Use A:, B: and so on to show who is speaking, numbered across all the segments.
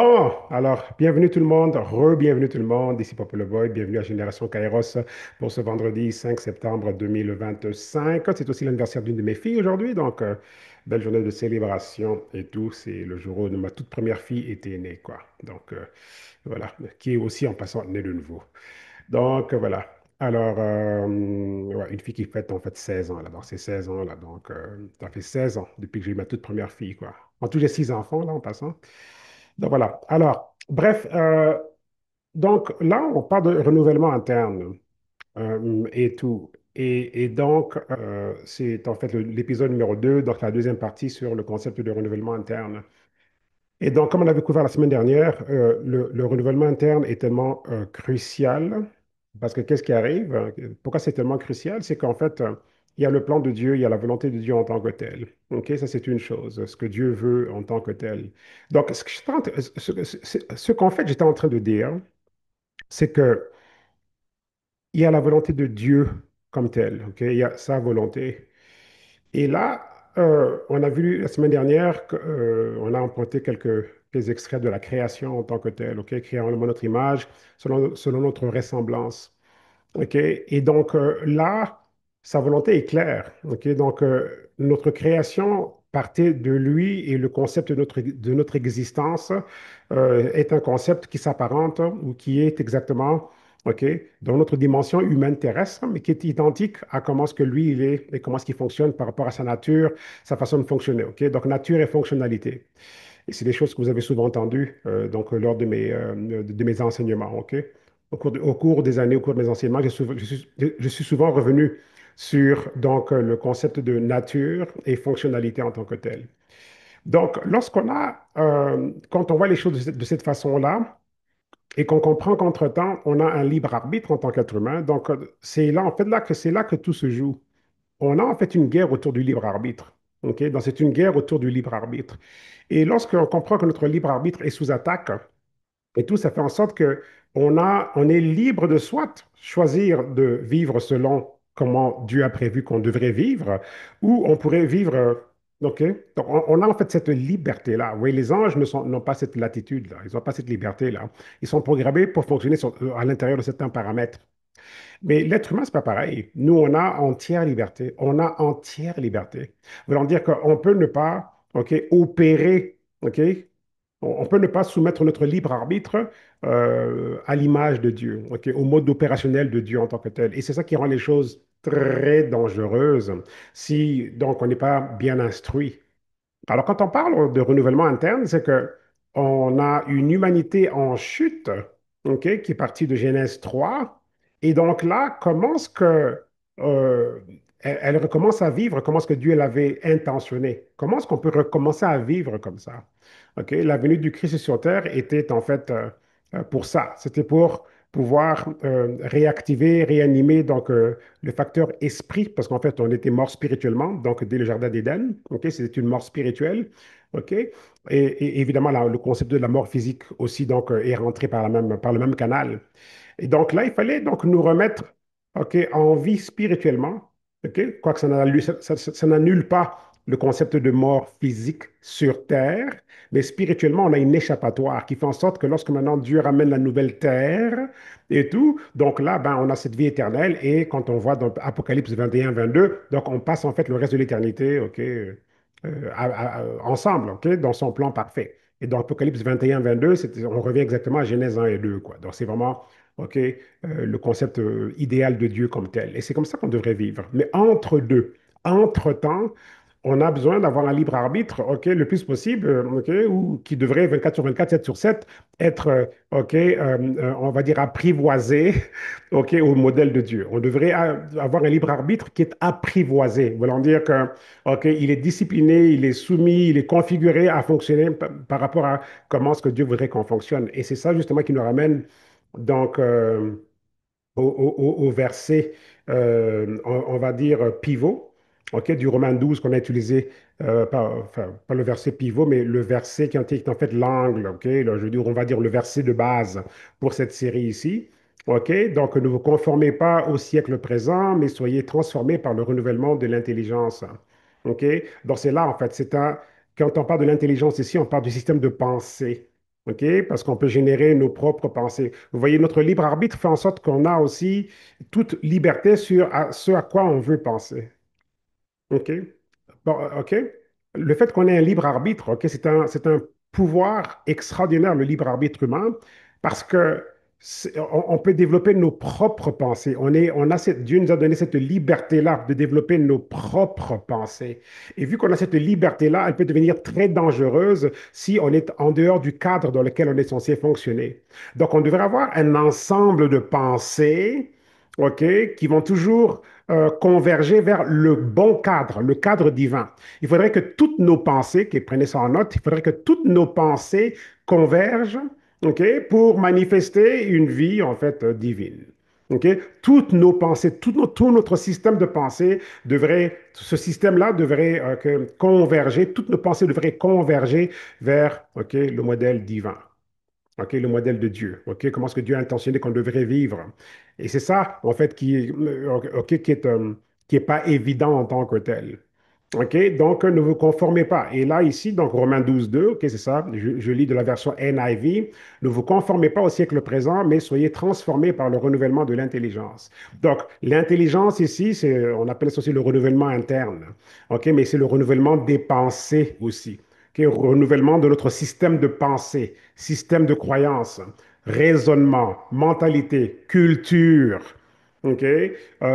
A: Bon, alors, bienvenue tout le monde, re-bienvenue tout le monde, ici Papa le Boy, bienvenue à Génération Kairos pour ce vendredi 5 septembre 2025. C'est aussi l'anniversaire d'une de mes filles aujourd'hui, donc belle journée de célébration et tout. C'est le jour où ma toute première fille était née, quoi. Donc, voilà, qui est aussi en passant née de nouveau. Donc, voilà. Alors, ouais, une fille qui fête en fait 16 ans, là, donc c'est 16 ans, là, donc ça fait 16 ans depuis que j'ai eu ma toute première fille, quoi. En tout, j'ai 6 enfants, là, en passant. Donc voilà. Alors, bref, donc là, on parle de renouvellement interne et tout. Et donc, c'est en fait l'épisode numéro 2, donc la deuxième partie sur le concept de renouvellement interne. Et donc, comme on avait couvert la semaine dernière, le renouvellement interne est tellement crucial parce que qu'est-ce qui arrive? Pourquoi c'est tellement crucial? C'est qu'en fait, il y a le plan de Dieu, il y a la volonté de Dieu en tant que tel. OK, ça c'est une chose, ce que Dieu veut en tant que tel. Donc, ce que ce qu'en fait j'étais en train de dire, c'est que il y a la volonté de Dieu comme telle. OK, il y a sa volonté. Et là, on a vu la semaine dernière qu'on a emprunté quelques extraits de la création en tant que telle, OK? Créant notre image selon notre ressemblance. OK? Et donc là, sa volonté est claire. OK? Donc, notre création partait de lui et le concept de notre existence est un concept qui s'apparente ou qui est exactement, OK, dans notre dimension humaine terrestre, mais qui est identique à comment est-ce que lui, il est et comment est-ce qu'il fonctionne par rapport à sa nature, sa façon de fonctionner. OK? Donc, nature et fonctionnalité. Et c'est des choses que vous avez souvent entendues donc, lors de mes enseignements. OK? Au cours des années, au cours de mes enseignements, je suis souvent revenu sur donc, le concept de nature et fonctionnalité en tant que tel. Donc, quand on voit les choses de cette façon-là, et qu'on comprend qu'entre-temps, on a un libre arbitre en tant qu'être humain, donc c'est là, en fait, là que c'est là que tout se joue. On a en fait une guerre autour du libre arbitre. OK? Donc, c'est une guerre autour du libre arbitre. Et lorsqu'on comprend que notre libre arbitre est sous attaque, et tout, ça fait en sorte que on est libre de soit choisir de vivre selon comment Dieu a prévu qu'on devrait vivre, ou on pourrait vivre, OK? Donc, on a en fait cette liberté-là. Oui, les anges n'ont pas cette latitude-là. Ils n'ont pas cette liberté-là. Ils sont programmés pour fonctionner à l'intérieur de certains paramètres. Mais l'être humain, c'est pas pareil. Nous, on a entière liberté. On a entière liberté. Voulant dire qu'on peut ne pas, OK, opérer, OK? On peut ne pas soumettre notre libre arbitre à l'image de Dieu, OK, au mode opérationnel de Dieu en tant que tel. Et c'est ça qui rend les choses très dangereuses si donc on n'est pas bien instruit. Alors, quand on parle de renouvellement interne, c'est que on a une humanité en chute, OK, qui est partie de Genèse 3. Et donc là, comment est-ce que elle recommence à vivre, comment est-ce que Dieu l'avait intentionné? Comment est-ce qu'on peut recommencer à vivre comme ça? OK, la venue du Christ sur terre était en fait pour ça. C'était pour pouvoir réactiver, réanimer donc le facteur esprit, parce qu'en fait, on était mort spirituellement, donc dès le Jardin d'Éden, ok, c'était une mort spirituelle, ok, et évidemment, le concept de la mort physique aussi, donc, est rentré par le même canal. Et donc là, il fallait donc nous remettre, ok, en vie spirituellement, ok, quoique ça n'annule pas le concept de mort physique sur Terre, mais spirituellement, on a une échappatoire qui fait en sorte que lorsque maintenant Dieu ramène la nouvelle Terre, et tout. Donc là, ben, on a cette vie éternelle et quand on voit dans Apocalypse 21, 22, donc on passe en fait le reste de l'éternité, OK, ensemble, OK, dans son plan parfait. Et dans Apocalypse 21, 22, on revient exactement à Genèse 1 et 2, quoi. Donc c'est vraiment, OK, le concept idéal de Dieu comme tel. Et c'est comme ça qu'on devrait vivre. Mais entre deux, entre-temps, on a besoin d'avoir un libre arbitre, OK, le plus possible, OK, ou qui devrait 24 sur 24, 7 sur 7, être, OK, on va dire apprivoisé, OK, au modèle de Dieu. On devrait avoir un libre arbitre qui est apprivoisé, voulant dire que, OK, il est discipliné, il est soumis, il est configuré à fonctionner par rapport à comment est-ce que Dieu voudrait qu'on fonctionne. Et c'est ça justement qui nous ramène donc au verset, on va dire, pivot, ok, du Romain 12 qu'on a utilisé, enfin, pas le verset pivot, mais le verset qui est en fait l'angle, ok, là, je veux dire, on va dire le verset de base pour cette série ici. OK? Donc, ne vous conformez pas au siècle présent, mais soyez transformés par le renouvellement de l'intelligence. OK? Donc, c'est là, en fait, quand on parle de l'intelligence ici, on parle du système de pensée. OK? Parce qu'on peut générer nos propres pensées. Vous voyez, notre libre arbitre fait en sorte qu'on a aussi toute liberté sur ce à quoi on veut penser. OK? Bon, OK? Le fait qu'on ait un libre arbitre, OK, c'est un pouvoir extraordinaire, le libre arbitre humain, parce que on peut développer nos propres pensées. Dieu nous a donné cette liberté-là de développer nos propres pensées. Et vu qu'on a cette liberté-là, elle peut devenir très dangereuse si on est en dehors du cadre dans lequel on est censé fonctionner. Donc, on devrait avoir un ensemble de pensées, OK, qui vont toujours converger vers le cadre divin. Il faudrait que toutes nos pensées, qui prenez ça en note, il faudrait que toutes nos pensées convergent, OK, pour manifester une vie, en fait, divine. OK? Toutes nos pensées, tout notre système de pensée ce système-là devrait converger, toutes nos pensées devraient converger vers, OK, le modèle divin. OK, le modèle de Dieu. OK, comment est-ce que Dieu a intentionné qu'on devrait vivre? Et c'est ça, en fait, OK, qui est pas évident en tant que tel. OK, donc ne vous conformez pas. Et là, ici, donc Romains 12, 2, OK, c'est ça, je lis de la version NIV. Ne vous conformez pas au siècle présent, mais soyez transformés par le renouvellement de l'intelligence. Donc, l'intelligence ici, on appelle ça aussi le renouvellement interne. OK, mais c'est le renouvellement des pensées aussi. OK, renouvellement de notre système de pensée, système de croyance, raisonnement, mentalité, culture. OK?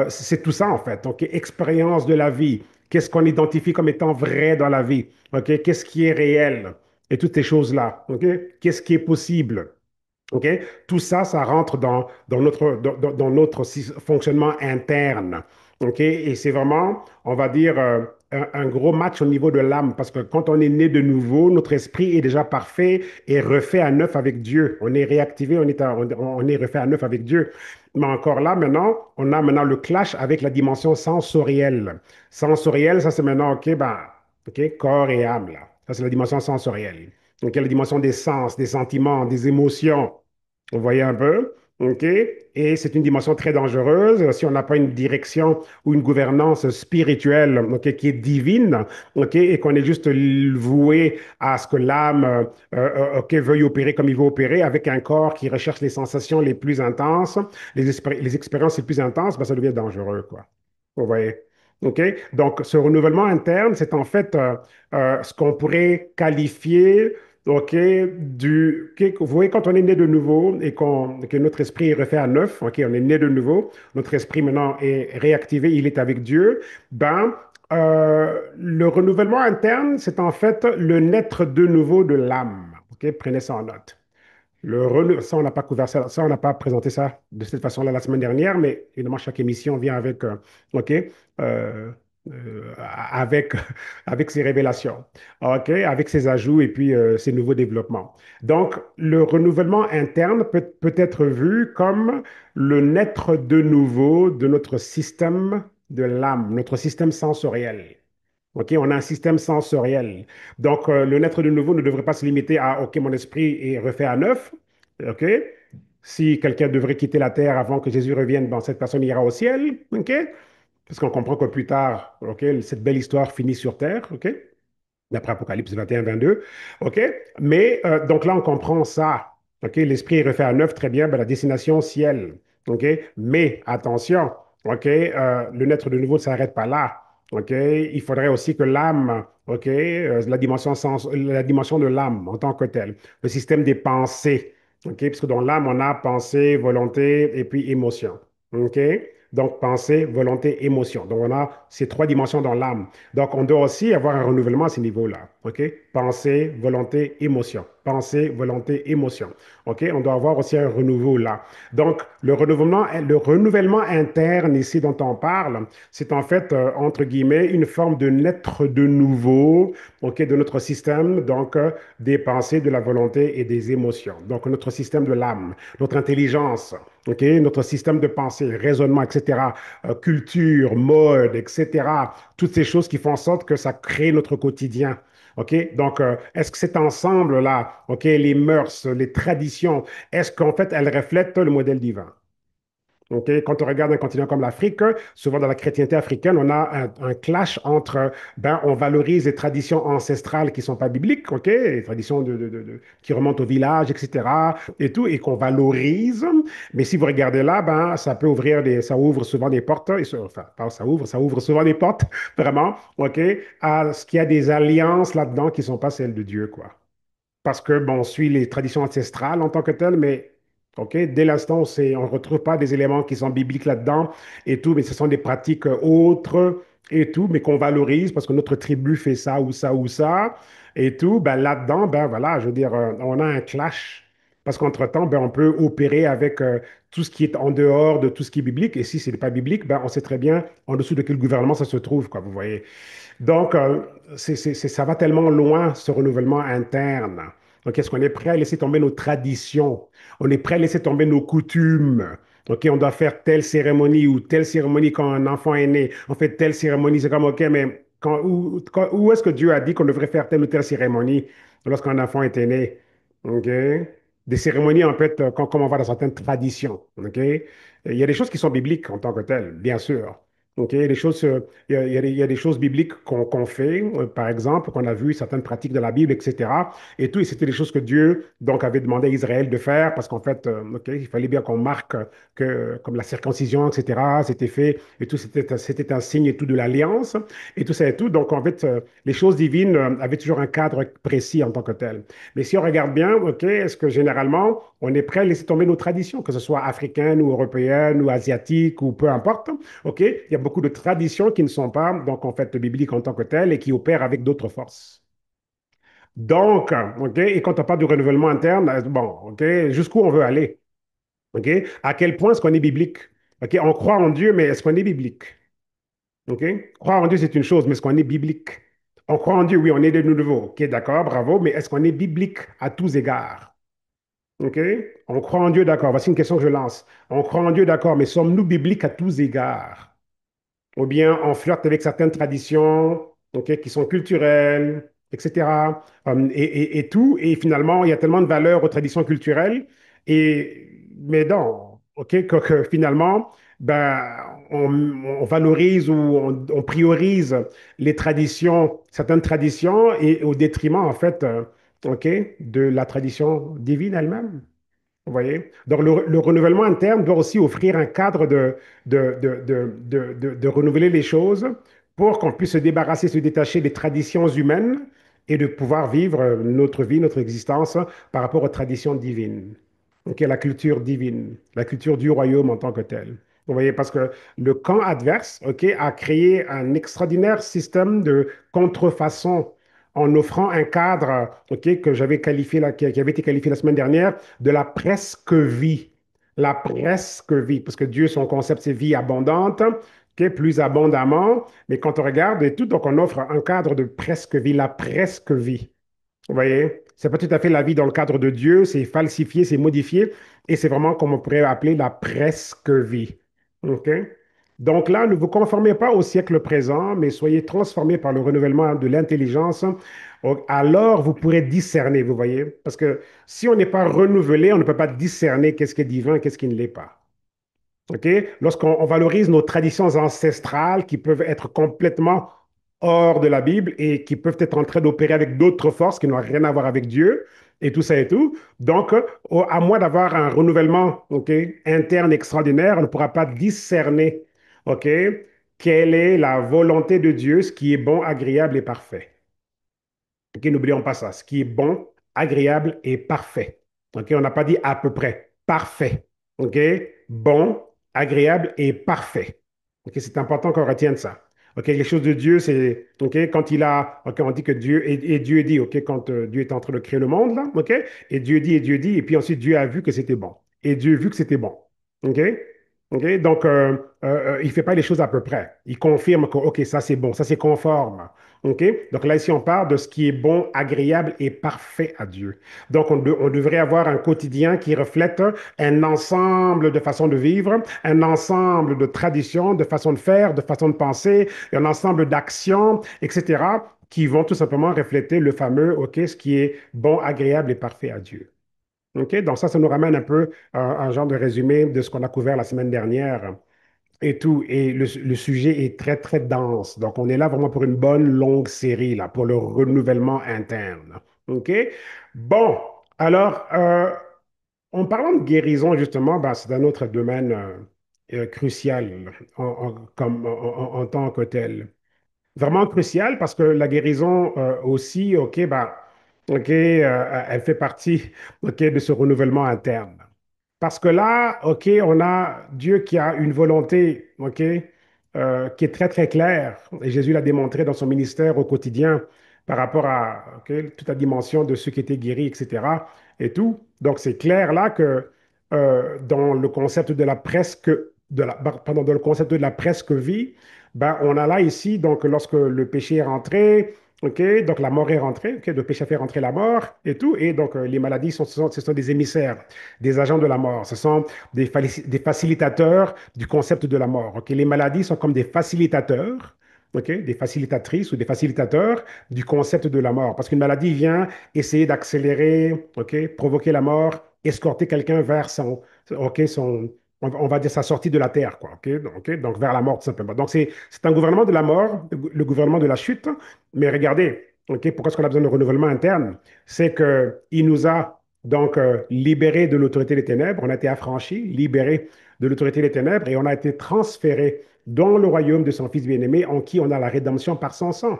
A: C'est tout ça en fait. OK? Expérience de la vie. Qu'est-ce qu'on identifie comme étant vrai dans la vie? OK? Qu'est-ce qui est réel? Et toutes ces choses-là. OK? Qu'est-ce qui est possible? OK? Tout ça, ça rentre dans notre fonctionnement interne. OK? Et c'est vraiment, on va dire, un gros match au niveau de l'âme, parce que quand on est né de nouveau, notre esprit est déjà parfait et refait à neuf avec Dieu. On est réactivé, on est refait à neuf avec Dieu. Mais encore là, maintenant, on a maintenant le clash avec la dimension sensorielle. Sensorielle, ça c'est maintenant, OK, ben, OK, corps et âme, là. Ça, c'est la dimension sensorielle. Donc, il y a la dimension des sens, des sentiments, des émotions. Vous voyez un peu? OK? Et c'est une dimension très dangereuse si on n'a pas une direction ou une gouvernance spirituelle, OK, qui est divine, OK, et qu'on est juste voué à ce que l'âme, OK, veuille opérer comme il veut opérer avec un corps qui recherche les sensations les plus intenses, les expériences les plus intenses, ben, ça devient dangereux, quoi. Vous voyez? OK? Donc, ce renouvellement interne, c'est en fait ce qu'on pourrait qualifier, OK, vous voyez, quand on est né de nouveau et que notre esprit est refait à neuf, OK, on est né de nouveau, notre esprit maintenant est réactivé, il est avec Dieu, ben, le renouvellement interne, c'est en fait le naître de nouveau de l'âme. OK? Prenez ça en note. Ça, on n'a pas couvert ça, on n'a pas présenté ça de cette façon-là la semaine dernière, mais évidemment, chaque émission vient avec, OK, avec, avec ses révélations, OK, avec ses ajouts et puis ses nouveaux développements. Donc, le renouvellement interne peut être vu comme le naître de nouveau de notre système de l'âme, notre système sensoriel. OK, on a un système sensoriel. Donc, le naître de nouveau ne devrait pas se limiter à OK, mon esprit est refait à neuf. OK? Si quelqu'un devrait quitter la terre avant que Jésus revienne, bon, cette personne ira au ciel. OK? Parce qu'on comprend que plus tard, OK, cette belle histoire finit sur terre. OK? D'après Apocalypse 21, 22. OK? Mais donc là, on comprend ça. OK? L'esprit est refait à neuf, très bien, ben, la destination ciel. OK? Mais attention, OK? Le naître de nouveau ne s'arrête pas là. OK? Il faudrait aussi que l'âme, OK? La dimension de l'âme en tant que telle, le système des pensées. OK? Puisque dans l'âme, on a pensée, volonté et puis émotion. OK? Donc, pensée, volonté, émotion. Donc, on a ces trois dimensions dans l'âme. Donc, on doit aussi avoir un renouvellement à ce niveau-là. OK? Pensée, volonté, émotion. Pensée, volonté, émotion. OK? On doit avoir aussi un renouveau là. Donc, le renouvellement interne ici dont on parle, c'est en fait, entre guillemets, une forme de naître de nouveau, OK, de notre système, donc des pensées, de la volonté et des émotions. Donc, notre système de l'âme, notre intelligence, OK, notre système de pensée, raisonnement, etc., culture, mode, etc., toutes ces choses qui font en sorte que ça crée notre quotidien. OK? Donc, est-ce que cet ensemble-là, OK, les mœurs, les traditions, est-ce qu'en fait, elles reflètent le modèle divin? OK? Quand on regarde un continent comme l'Afrique, souvent dans la chrétienté africaine, on a un clash entre, ben, on valorise les traditions ancestrales qui ne sont pas bibliques, OK? Les traditions qui remontent au village, etc. et tout, et qu'on valorise. Mais si vous regardez là, ben, ça peut ça ouvre souvent des portes, enfin, pas ça ouvre souvent des portes, vraiment, OK? À ce qu'il y a des alliances là-dedans qui ne sont pas celles de Dieu, quoi. Parce que, bon, on suit les traditions ancestrales en tant que telles, mais OK, dès l'instant où on ne retrouve pas des éléments qui sont bibliques là-dedans et tout, mais ce sont des pratiques autres et tout, mais qu'on valorise parce que notre tribu fait ça ou ça ou ça et tout, ben là-dedans, ben voilà, je veux dire, on a un clash. Parce qu'entre-temps, ben, on peut opérer avec tout ce qui est en dehors de tout ce qui est biblique. Et si ce n'est pas biblique, ben, on sait très bien en dessous de quel gouvernement ça se trouve, quoi, vous voyez. Donc, ça va tellement loin, ce renouvellement interne. Donc, est-ce qu'on est prêt à laisser tomber nos traditions? On est prêt à laisser tomber nos coutumes? OK, on doit faire telle cérémonie ou telle cérémonie quand un enfant est né. On fait telle cérémonie. C'est comme, OK, mais où est-ce que Dieu a dit qu'on devrait faire telle ou telle cérémonie lorsqu'un enfant était né? OK? Des cérémonies, en fait, comme on voit dans certaines traditions. OK? Il y a des choses qui sont bibliques en tant que telles, bien sûr. OK, il y a des choses, il y a des choses bibliques qu'on fait, par exemple, qu'on a vu certaines pratiques de la Bible, etc. Et tout, et c'était des choses que Dieu donc avait demandé à Israël de faire parce qu'en fait, OK, il fallait bien qu'on marque que comme la circoncision, etc. C'était fait et tout, c'était un signe et tout de l'alliance et tout ça et tout. Donc en fait, les choses divines avaient toujours un cadre précis en tant que tel. Mais si on regarde bien, OK, est-ce que généralement on est prêt à laisser tomber nos traditions, que ce soit africaines ou européennes ou asiatiques ou peu importe? OK? Il y a beaucoup de traditions qui ne sont pas, donc, en fait, bibliques en tant que telles et qui opèrent avec d'autres forces. Donc, OK? Et quand on parle du renouvellement interne, bon, OK? Jusqu'où on veut aller? OK? À quel point est-ce qu'on est biblique? OK? On croit en Dieu, mais est-ce qu'on est biblique? OK? Croire en Dieu, c'est une chose, mais est-ce qu'on est biblique? On croit en Dieu, oui, on est de nouveau. OK, d'accord, bravo, mais est-ce qu'on est biblique à tous égards? OK? On croit en Dieu, d'accord. Voici une question que je lance. On croit en Dieu, d'accord, mais sommes-nous bibliques à tous égards? Ou bien on flirte avec certaines traditions, ok, qui sont culturelles, etc. Et tout. Et finalement, il y a tellement de valeur aux traditions culturelles. Mais non, ok, que finalement, ben, on valorise ou on priorise les traditions, certaines traditions, et au détriment, en fait, ok, de la tradition divine elle-même. Vous voyez? Donc, le renouvellement interne doit aussi offrir un cadre de renouveler les choses pour qu'on puisse se débarrasser, se détacher des traditions humaines et de pouvoir vivre notre vie, notre existence par rapport aux traditions divines. Donc, la culture divine, la culture du royaume en tant que telle. Vous voyez, parce que le camp adverse, OK, a créé un extraordinaire système de contrefaçon en offrant un cadre, OK, que j'avais qualifié, qui avait été qualifié la semaine dernière, de la presque vie. La presque vie, parce que Dieu, son concept, c'est vie abondante, OK, plus abondamment. Mais quand on regarde et tout, donc on offre un cadre de presque vie, la presque vie. Vous voyez? C'est pas tout à fait la vie dans le cadre de Dieu, c'est falsifié, c'est modifié, et c'est vraiment comme on pourrait appeler la presque vie. OK? Donc là, ne vous conformez pas au siècle présent, mais soyez transformés par le renouvellement de l'intelligence. Alors, vous pourrez discerner, vous voyez? Parce que si on n'est pas renouvelé, on ne peut pas discerner qu'est-ce qui est divin, qu'est-ce qui ne l'est pas. OK? Lorsqu'on valorise nos traditions ancestrales qui peuvent être complètement hors de la Bible et qui peuvent être en train d'opérer avec d'autres forces qui n'ont rien à voir avec Dieu et tout ça et tout. Donc, à moins d'avoir un renouvellement, OK, interne extraordinaire, on ne pourra pas discerner, OK, quelle est la volonté de Dieu, ce qui est bon, agréable et parfait. OK, n'oublions pas ça. Ce qui est bon, agréable et parfait. OK, on n'a pas dit à peu près. Parfait. OK, bon, agréable et parfait. OK, c'est important qu'on retienne ça. OK, les choses de Dieu, c'est, OK, quand il a, OK, on dit que Dieu, et Dieu dit, OK, quand Dieu est en train de créer le monde, là, OK, et Dieu dit, et puis ensuite Dieu a vu que c'était bon. Et Dieu a vu que c'était bon. OK? OK? Donc, il ne fait pas les choses à peu près. Il confirme que, OK, ça c'est bon, ça c'est conforme. OK? Donc là, ici, on parle de ce qui est bon, agréable et parfait à Dieu. Donc, on devrait avoir un quotidien qui reflète un ensemble de façons de vivre, un ensemble de traditions, de façons de faire, de façons de penser, un ensemble d'actions, etc., qui vont tout simplement refléter le fameux, OK, ce qui est bon, agréable et parfait à Dieu. OK? Donc ça nous ramène un peu à un genre de résumé de ce qu'on a couvert la semaine dernière et tout. Et le sujet est très, très dense. Donc on est là vraiment pour une bonne longue série, là, pour le renouvellement interne. OK? Bon, alors, en parlant de guérison, justement, ben, c'est un autre domaine crucial en tant que tel. Vraiment crucial parce que la guérison aussi, OK, bah, OK, elle fait partie, OK, de ce renouvellement interne. Parce que là, OK, on a Dieu qui a une volonté, OK, qui est très, très claire. Et Jésus l'a démontré dans son ministère au quotidien par rapport à OK, toute la dimension de ceux qui étaient guéris, etc. et tout. Donc, c'est clair là que dans le concept de la presque, pardon, dans le concept de la presque vie, ben, on a là ici, donc, lorsque le péché est rentré, OK, donc la mort est rentrée, OK, le péché a fait rentrer la mort et tout, et donc les maladies ce sont des émissaires, des agents de la mort, ce sont des facilitateurs du concept de la mort, OK. Les maladies sont comme des facilitateurs, OK, des facilitatrices ou des facilitateurs du concept de la mort, parce qu'une maladie vient essayer d'accélérer, OK, provoquer la mort, escorter quelqu'un vers OK, on va dire sa sortie de la terre, quoi, donc vers la mort tout simplement. Donc c'est un gouvernement de la mort, le gouvernement de la chute, mais regardez, OK, pourquoi est-ce qu'on a besoin de renouvellement interne? C'est qu'il nous a donc libérés de l'autorité des ténèbres, on a été affranchis, libérés de l'autorité des ténèbres et on a été transférés dans le royaume de son Fils bien-aimé en qui on a la rédemption par son sang.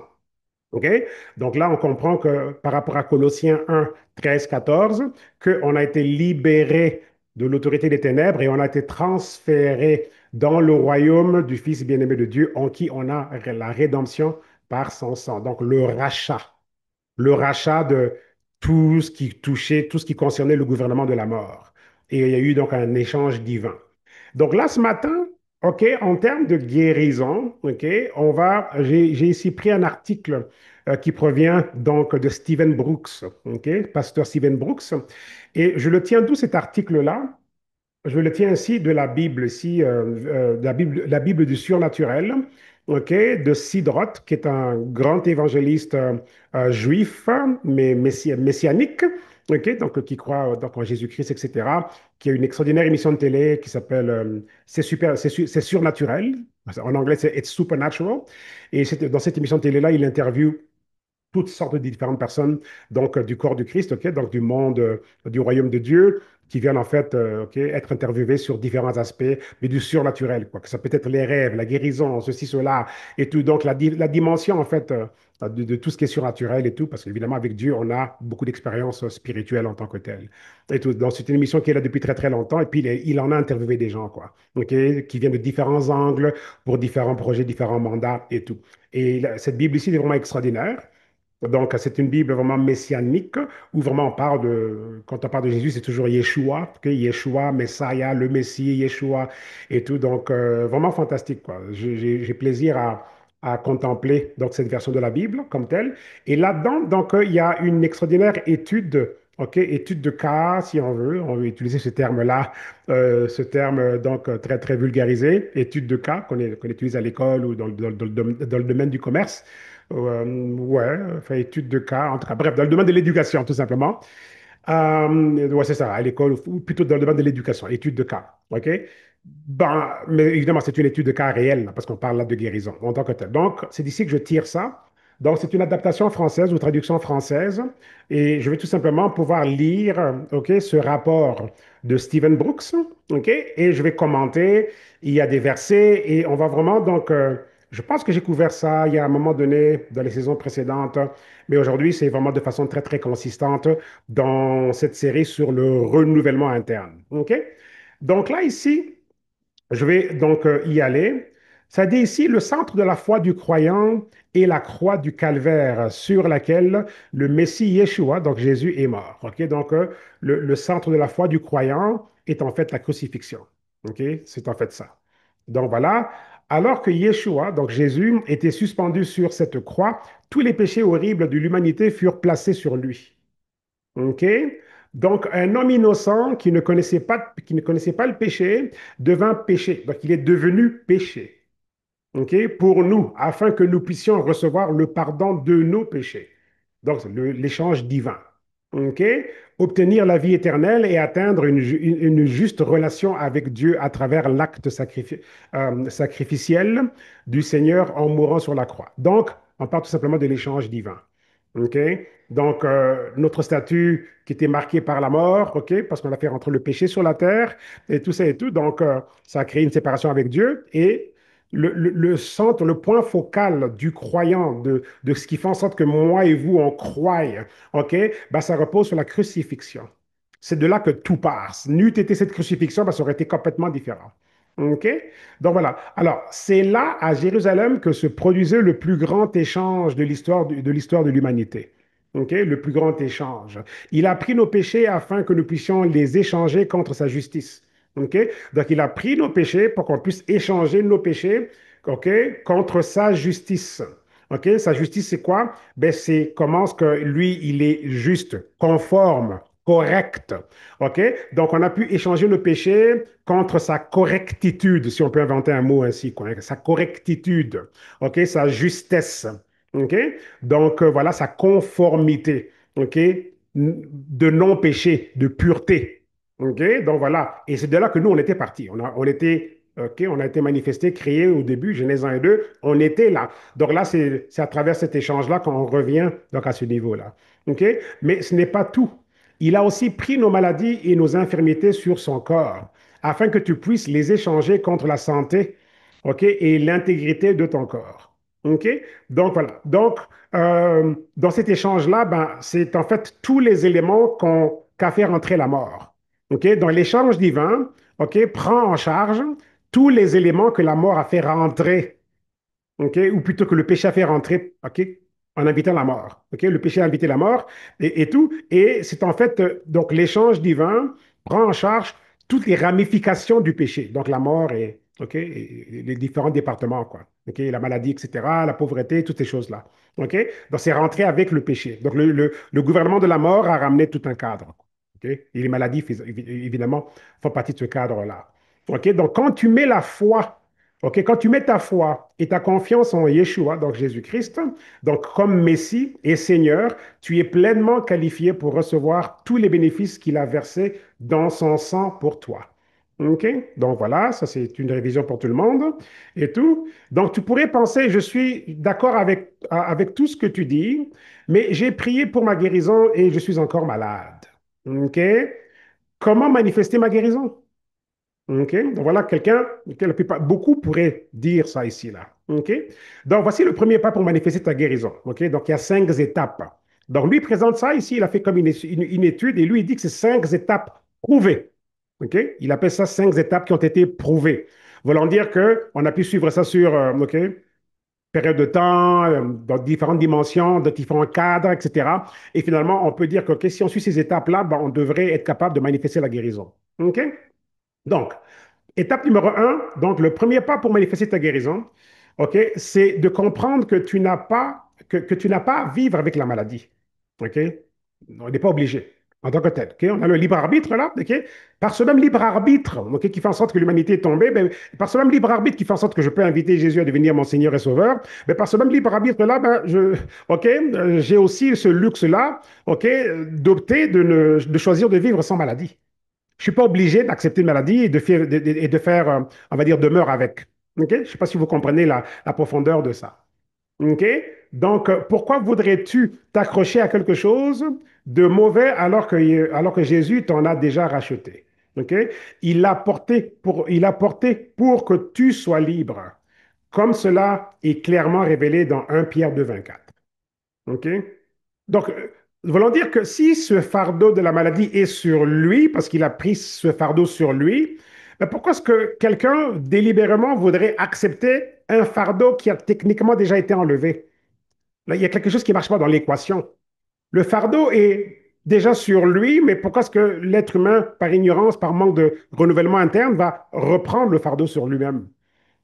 A: OK? Donc là, on comprend que par rapport à Colossiens 1, 13, 14, qu'on a été libéré de l'autorité des ténèbres et on a été transféré dans le royaume du Fils bien-aimé de Dieu en qui on a la rédemption par son sang. Donc le rachat de tout ce qui touchait, tout ce qui concernait le gouvernement de la mort. Et il y a eu donc un échange divin. Donc là, ce matin, OK, en termes de guérison, OK, j'ai ici pris un article qui provient donc de Stephen Brooks, OK, pasteur Stephen Brooks. Et je le tiens d'où cet article-là? Je le tiens ici de la Bible, ici, de la Bible du surnaturel, ok, de Sidroth, qui est un grand évangéliste juif, mais messianique, ok, donc qui croit donc en Jésus-Christ, etc., qui a une extraordinaire émission de télé qui s'appelle c'est surnaturel. En anglais, c'est It's Supernatural. Et dans cette émission de télé-là, il interviewe toutes sortes de différentes personnes, donc du corps du Christ, ok, donc du monde, du royaume de Dieu, qui viennent en fait ok, être interviewés sur différents aspects, mais du surnaturel, quoi, que ça peut être les rêves, la guérison, ceci, cela, et tout. Donc la dimension en fait de tout ce qui est surnaturel et tout, parce qu'évidemment avec Dieu, on a beaucoup d'expériences spirituelles en tant que telles. Et tout. Donc c'est une émission qui est là depuis très très longtemps, et puis il en a interviewé des gens, quoi, ok, qui viennent de différents angles, pour différents projets, différents mandats et tout. Et cette Bible ici est vraiment extraordinaire. Donc, c'est une Bible vraiment messianique où vraiment on parle quand on parle de Jésus, c'est toujours Yeshua, que Yeshua, Messiah, le Messie, Yeshua et tout. Donc, vraiment fantastique, quoi. J'ai plaisir à contempler donc, cette version de la Bible comme telle. Et là-dedans, donc, il y a une extraordinaire étude, OK, étude de cas, si on veut utiliser ce terme-là, ce terme donc très, très vulgarisé, étude de cas qu'on utilise à l'école ou dans le domaine du commerce. Ouais, fait étude de cas, en tout cas, bref, dans le domaine de l'éducation, tout simplement. Ouais, c'est ça, à l'école, ou plutôt dans le domaine de l'éducation, étude de cas. OK? Ben, mais évidemment, c'est une étude de cas réelle, là, parce qu'on parle là de guérison en tant que tel. Donc, c'est d'ici que je tire ça. Donc, c'est une adaptation française ou traduction française. Et je vais tout simplement pouvoir lire, OK, ce rapport de Stephen Brooks, OK? Et je vais commenter. Il y a des versets et on va vraiment, donc, je pense que j'ai couvert ça il y a un moment donné dans les saisons précédentes, mais aujourd'hui, c'est vraiment de façon très, très consistante dans cette série sur le renouvellement interne. OK? Donc là, ici, je vais donc y aller. Ça dit ici, le centre de la foi du croyant est la croix du calvaire sur laquelle le Messie Yeshua, donc Jésus, est mort. OK? Donc, le centre de la foi du croyant est en fait la crucifixion. OK? C'est en fait ça. Donc voilà. Alors que Yeshua, donc Jésus, était suspendu sur cette croix, tous les péchés horribles de l'humanité furent placés sur lui. OK? Donc, un homme innocent qui ne connaissait pas le péché devint péché. Donc, il est devenu péché. OK? Pour nous, afin que nous puissions recevoir le pardon de nos péchés. Donc, l'échange divin. OK? Obtenir la vie éternelle et atteindre une juste relation avec Dieu à travers l'acte sacrificiel du Seigneur en mourant sur la croix. Donc, on parle tout simplement de l'échange divin. OK? Donc, notre statut qui était marqué par la mort, OK? Parce qu'on a fait rentrer le péché sur la terre et tout ça et tout. Donc, ça a créé une séparation avec Dieu et le centre, le point focal du croyant, de ce qui fait en sorte que moi et vous, on croie, OK? Ben, ça repose sur la crucifixion. C'est de là que tout part. N'eût été cette crucifixion, ben, ça aurait été complètement différent. OK? Donc voilà. Alors, c'est là, à Jérusalem, que se produisait le plus grand échange de l'histoire de l'humanité. OK? Le plus grand échange. Il a pris nos péchés afin que nous puissions les échanger contre sa justice. OK? Donc, il a pris nos péchés pour qu'on puisse échanger nos péchés, OK, contre sa justice. OK? Sa justice, c'est quoi? Ben, c'est comment est-ce que lui, il est juste, conforme, correct. OK? Donc, on a pu échanger nos péchés contre sa correctitude, si on peut inventer un mot ainsi, quoi, hein, sa correctitude. OK? Sa justesse. OK? Donc, voilà, sa conformité. OK? De non-péché, de pureté. OK? Donc voilà. Et c'est de là que nous, on était partis. On était, OK, on a été manifesté, créé au début, Genèse 1 et 2. On était là. Donc là, c'est à travers cet échange-là qu'on revient donc à ce niveau-là. OK? Mais ce n'est pas tout. Il a aussi pris nos maladies et nos infirmités sur son corps, afin que tu puisses les échanger contre la santé, OK, et l'intégrité de ton corps. OK? Donc voilà. Donc, dans cet échange-là, ben, c'est en fait tous les éléments qu'a fait rentrer la mort. OK? Dans l'échange divin, OK, prend en charge tous les éléments que la mort a fait rentrer, OK, ou plutôt que le péché a fait rentrer, OK, en invitant la mort. OK? Le péché a invité la mort et tout. Et c'est en fait, donc l'échange divin prend en charge toutes les ramifications du péché. Donc la mort et, OK, et les différents départements, quoi. OK? La maladie, etc., la pauvreté, toutes ces choses-là. OK? Donc c'est rentré avec le péché. Donc le gouvernement de la mort a ramené tout un cadre. OK? Et les maladies, évidemment, font partie de ce cadre-là. OK? Donc quand tu mets la foi, OK, quand tu mets ta foi et ta confiance en Yeshua, donc Jésus-Christ, donc comme Messie et Seigneur, tu es pleinement qualifié pour recevoir tous les bénéfices qu'il a versés dans son sang pour toi. OK? Donc voilà, ça c'est une révision pour tout le monde et tout. Donc tu pourrais penser, je suis d'accord avec tout ce que tu dis, mais j'ai prié pour ma guérison et je suis encore malade. OK? Comment manifester ma guérison? OK? Donc voilà quelqu'un que beaucoup pourraient dire ça ici, là. OK? Donc voici le premier pas pour manifester ta guérison. OK? Donc il y a 5 étapes. Donc lui présente ça ici, il a fait comme une étude et lui il dit que c'est 5 étapes prouvées. OK? Il appelle ça 5 étapes qui ont été prouvées. Voulant dire qu'on a pu suivre ça sur, OK, période de temps, dans différentes dimensions, de différents cadres, etc. Et finalement, on peut dire que OK, si on suit ces étapes-là, ben, on devrait être capable de manifester la guérison. OK? Donc, étape numéro un, donc le premier pas pour manifester ta guérison, ok, c'est de comprendre que tu n'as pas, que tu n'as pas à vivre avec la maladie. Ok? On n'est pas obligé en tant que tel. Ok? On a le libre arbitre là. Ok? Par ce même libre arbitre ok, qui fait en sorte que l'humanité est tombée, ben, par ce même libre arbitre qui fait en sorte que je peux inviter Jésus à devenir mon Seigneur et Sauveur, ben, par ce même libre arbitre là, ben, ok, j'ai aussi ce luxe là ok, d'opter de choisir de vivre sans maladie. Je ne suis pas obligé d'accepter une maladie et de faire, on va dire, demeure avec. OK? Je ne sais pas si vous comprenez la profondeur de ça. OK? Donc, pourquoi voudrais-tu t'accrocher à quelque chose de mauvais alors que Jésus t'en a déjà racheté? OK? Il a porté pour que tu sois libre, comme cela est clairement révélé dans 1 Pierre 2,24. OK? Donc, voulant dire que si ce fardeau de la maladie est sur lui, parce qu'il a pris ce fardeau sur lui, ben pourquoi est-ce que quelqu'un délibérément voudrait accepter un fardeau qui a techniquement déjà été enlevé? Là, il y a quelque chose qui ne marche pas dans l'équation. Le fardeau est déjà sur lui, mais pourquoi est-ce que l'être humain, par ignorance, par manque de renouvellement interne, va reprendre le fardeau sur lui-même?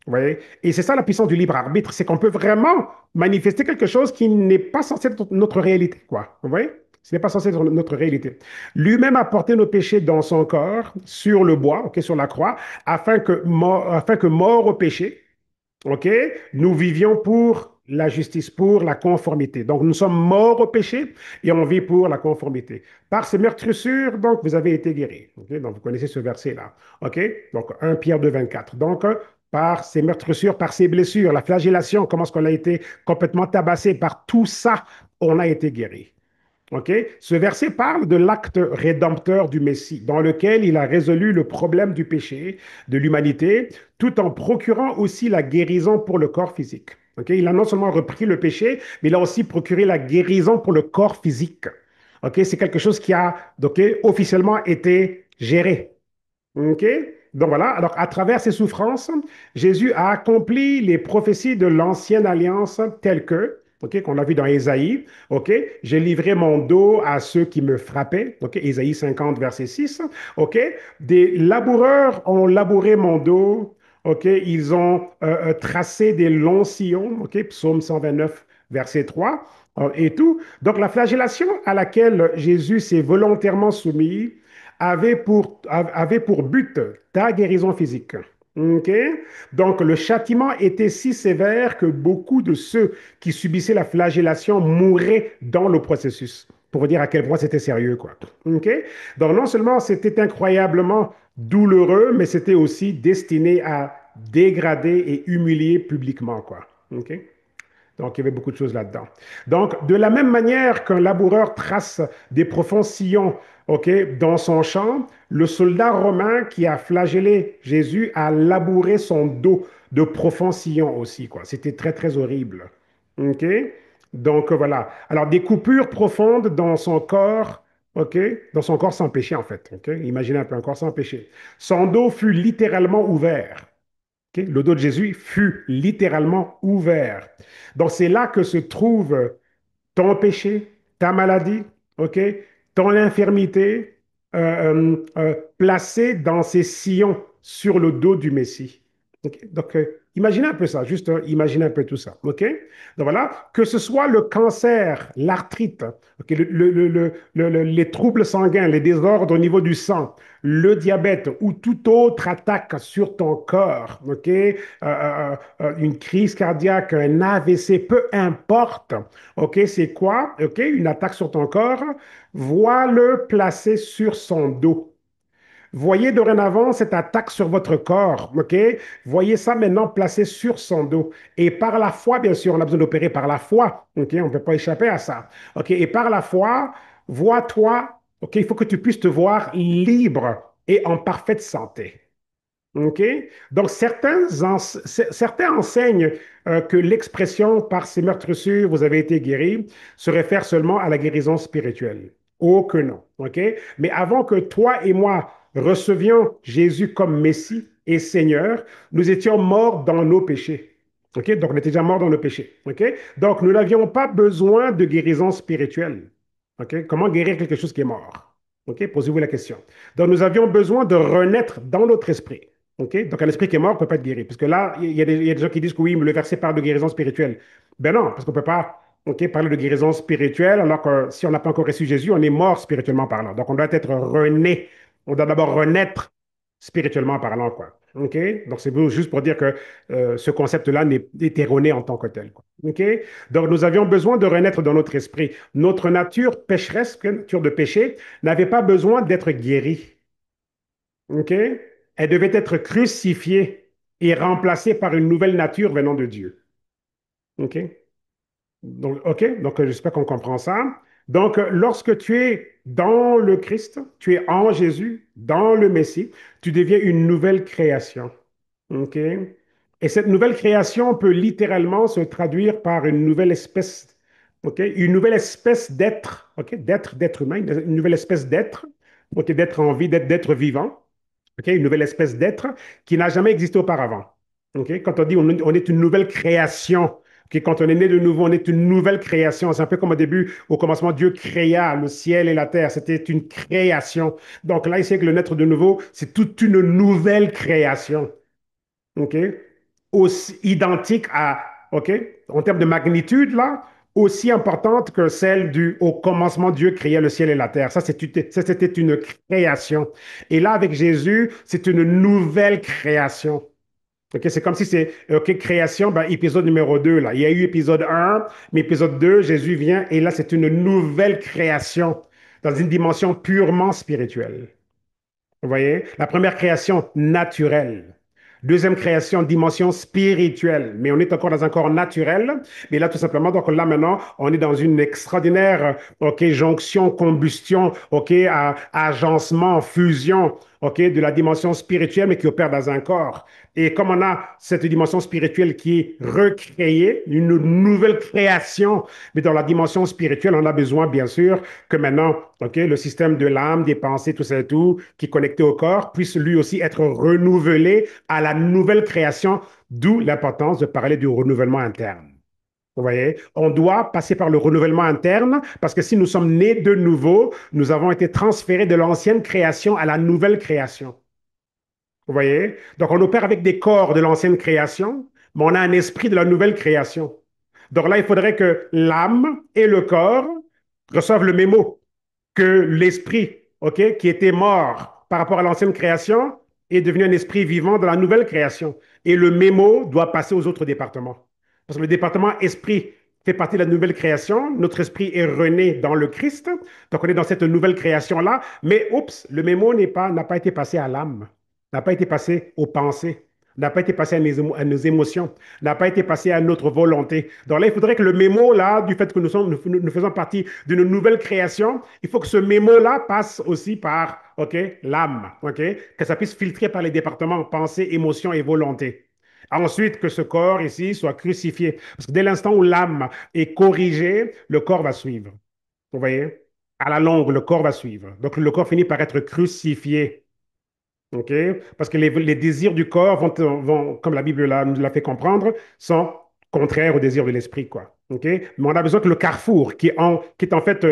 A: Vous voyez? Et c'est ça la puissance du libre arbitre, c'est qu'on peut vraiment manifester quelque chose qui n'est pas censé être notre réalité, quoi. Vous voyez? Ce n'est pas censé être notre réalité. Lui-même a porté nos péchés dans son corps, sur le bois, ok, sur la croix, afin que mort au péché, ok, nous vivions pour la justice, pour la conformité. Donc, nous sommes morts au péché et on vit pour la conformité. Par ces meurtrissures, donc, vous avez été guéris. Ok. Donc, vous connaissez ce verset-là. OK? Donc, 1 Pierre 2, 24. Donc, par ces meurtrissures, par ces blessures, la flagellation, comment est-ce qu'on a été complètement tabassé par tout ça, on a été guéri. OK? Ce verset parle de l'acte rédempteur du Messie, dans lequel il a résolu le problème du péché de l'humanité, tout en procurant aussi la guérison pour le corps physique. OK? Il a non seulement repris le péché, mais il a aussi procuré la guérison pour le corps physique. OK? C'est quelque chose qui a donc, officiellement été géré. OK? Donc voilà, alors à travers ses souffrances, Jésus a accompli les prophéties de l'ancienne alliance telles que, OK, qu'on a vu dans Ésaïe, OK, j'ai livré mon dos à ceux qui me frappaient, OK, Ésaïe 50, verset 6, OK, des laboureurs ont labouré mon dos, OK, ils ont tracé des longs sillons, OK, psaume 129, verset 3, et tout. Donc la flagellation à laquelle Jésus s'est volontairement soumis, avait pour but ta guérison physique. OK? Donc, le châtiment était si sévère que beaucoup de ceux qui subissaient la flagellation mouraient dans le processus. Pour vous dire à quel point c'était sérieux, quoi. OK? Donc, non seulement c'était incroyablement douloureux, mais c'était aussi destiné à dégrader et humilier publiquement, quoi. OK? Donc, il y avait beaucoup de choses là-dedans. Donc, de la même manière qu'un laboureur trace des profonds sillons, OK, dans son champ, le soldat romain qui a flagellé Jésus a labouré son dos de profonds sillons aussi, quoi. C'était très, très horrible. OK? Donc, voilà. Alors, des coupures profondes dans son corps, OK? Dans son corps sans péché, en fait. OK? Imaginez un peu un corps sans péché. Son dos fut littéralement ouvert. OK? Le dos de Jésus fut littéralement ouvert. Donc, c'est là que se trouve ton péché, ta maladie, OK? Ton infirmité, placée dans ces sillons sur le dos du Messie. OK? Donc, imaginez un peu ça, juste imaginez un peu tout ça. OK? Donc voilà, que ce soit le cancer, l'arthrite, OK, les troubles sanguins, les désordres au niveau du sang, le diabète ou toute autre attaque sur ton corps, OK? Une crise cardiaque, un AVC, peu importe, OK? C'est quoi? OK? Une attaque sur ton corps, vois-le placer sur son dos. Voyez dorénavant cette attaque sur votre corps, OK? Voyez ça maintenant placé sur son dos. Et par la foi, bien sûr, on a besoin d'opérer par la foi, OK? On ne peut pas échapper à ça, OK? Et par la foi, vois-toi, OK? Il faut que tu puisses te voir libre et en parfaite santé. OK? Donc, certains enseignent que l'expression par ces meurtrissures, vous avez été guéri, se réfère seulement à la guérison spirituelle. Oh que non. OK? Mais avant que toi et moi recevions Jésus comme Messie et Seigneur, nous étions morts dans nos péchés. OK? Donc, on était déjà morts dans nos péchés. OK? Donc, nous n'avions pas besoin de guérison spirituelle. OK? Comment guérir quelque chose qui est mort? OK? Posez-vous la question. Donc, nous avions besoin de renaître dans notre esprit. OK? Donc, un esprit qui est mort ne peut pas être guéri. Parce que là, il y a des gens qui disent que oui, mais le verset parle de guérison spirituelle. Ben non, parce qu'on ne peut pas OK, parler de guérison spirituelle alors que si on n'a pas encore reçu Jésus, on est mort spirituellement parlant. Donc, on doit être rené. On doit d'abord renaître spirituellement parlant, quoi. OK? Donc, c'est juste pour dire que ce concept-là est erroné en tant que tel, quoi. OK? Donc, nous avions besoin de renaître dans notre esprit. Notre nature pécheresse, nature de péché, n'avait pas besoin d'être guérie. OK? Elle devait être crucifiée et remplacée par une nouvelle nature venant de Dieu. OK? Donc, OK? Donc, j'espère qu'on comprend ça. Donc, lorsque tu es dans le Christ, tu es en Jésus, dans le Messie, tu deviens une nouvelle création. OK? Et cette nouvelle création peut littéralement se traduire par une nouvelle espèce, OK? Une nouvelle espèce d'être, OK? D'être humain, une nouvelle espèce d'être, OK? D'être en vie, d'être vivant. OK? Une nouvelle espèce d'être qui n'a jamais existé auparavant. OK? Quand on dit on est une nouvelle création, OK? Quand on est né de nouveau, on est une nouvelle création. C'est un peu comme au début, au commencement, Dieu créa le ciel et la terre. C'était une création. Donc là, ici, avec le naître de nouveau, c'est toute une nouvelle création. OK? Aussi identique à, OK? En termes de magnitude, là, aussi importante que celle du au commencement, Dieu créait le ciel et la terre. C'était une création. Et là, avec Jésus, c'est une nouvelle création. OK, c'est comme si c'est, OK, création, ben, épisode numéro 2 là. Il y a eu épisode un, mais épisode 2 Jésus vient, et là, c'est une nouvelle création dans une dimension purement spirituelle. Vous voyez? La première création naturelle. Deuxième création, dimension spirituelle. Mais on est encore dans un corps naturel. Mais là, tout simplement, donc là, maintenant, on est dans une extraordinaire, OK, jonction, combustion, OK, agencement, fusion, OK, de la dimension spirituelle, mais qui opère dans un corps. Et comme on a cette dimension spirituelle qui est recréée, une nouvelle création, mais dans la dimension spirituelle, on a besoin, bien sûr, que maintenant, OK, le système de l'âme, des pensées, tout ça et tout, qui est connecté au corps, puisse lui aussi être renouvelé à la nouvelle création, d'où l'importance de parler du renouvellement interne. Vous voyez, on doit passer par le renouvellement interne parce que si nous sommes nés de nouveau, nous avons été transférés de l'ancienne création à la nouvelle création. Vous voyez? Donc, on opère avec des corps de l'ancienne création, mais on a un esprit de la nouvelle création. Donc là, il faudrait que l'âme et le corps reçoivent le mémo que l'esprit, OK, qui était mort par rapport à l'ancienne création, est devenu un esprit vivant dans la nouvelle création. Et le mémo doit passer aux autres départements. Parce que le département esprit fait partie de la nouvelle création. Notre esprit est rené dans le Christ. Donc, on est dans cette nouvelle création-là. Mais, oups, le mémo n'a pas été passé à l'âme, n'a pas été passé aux pensées, n'a pas été passé à nos émotions, n'a pas été passé à notre volonté. Donc là, il faudrait que le mémo, là, du fait que nous faisons partie d'une nouvelle création, il faut que ce mémo-là passe aussi par, OK, l'âme, OK, que ça puisse filtrer par les départements pensée, émotion et volonté. Ensuite, que ce corps ici soit crucifié. Parce que dès l'instant où l'âme est corrigée, le corps va suivre. Vous voyez? À la longue, le corps va suivre. Donc, le corps finit par être crucifié. OK? Parce que les désirs du corps comme la Bible nous l'a fait comprendre, sont contraires aux désirs de l'esprit, quoi. OK? Mais on a besoin que le carrefour, qui est en fait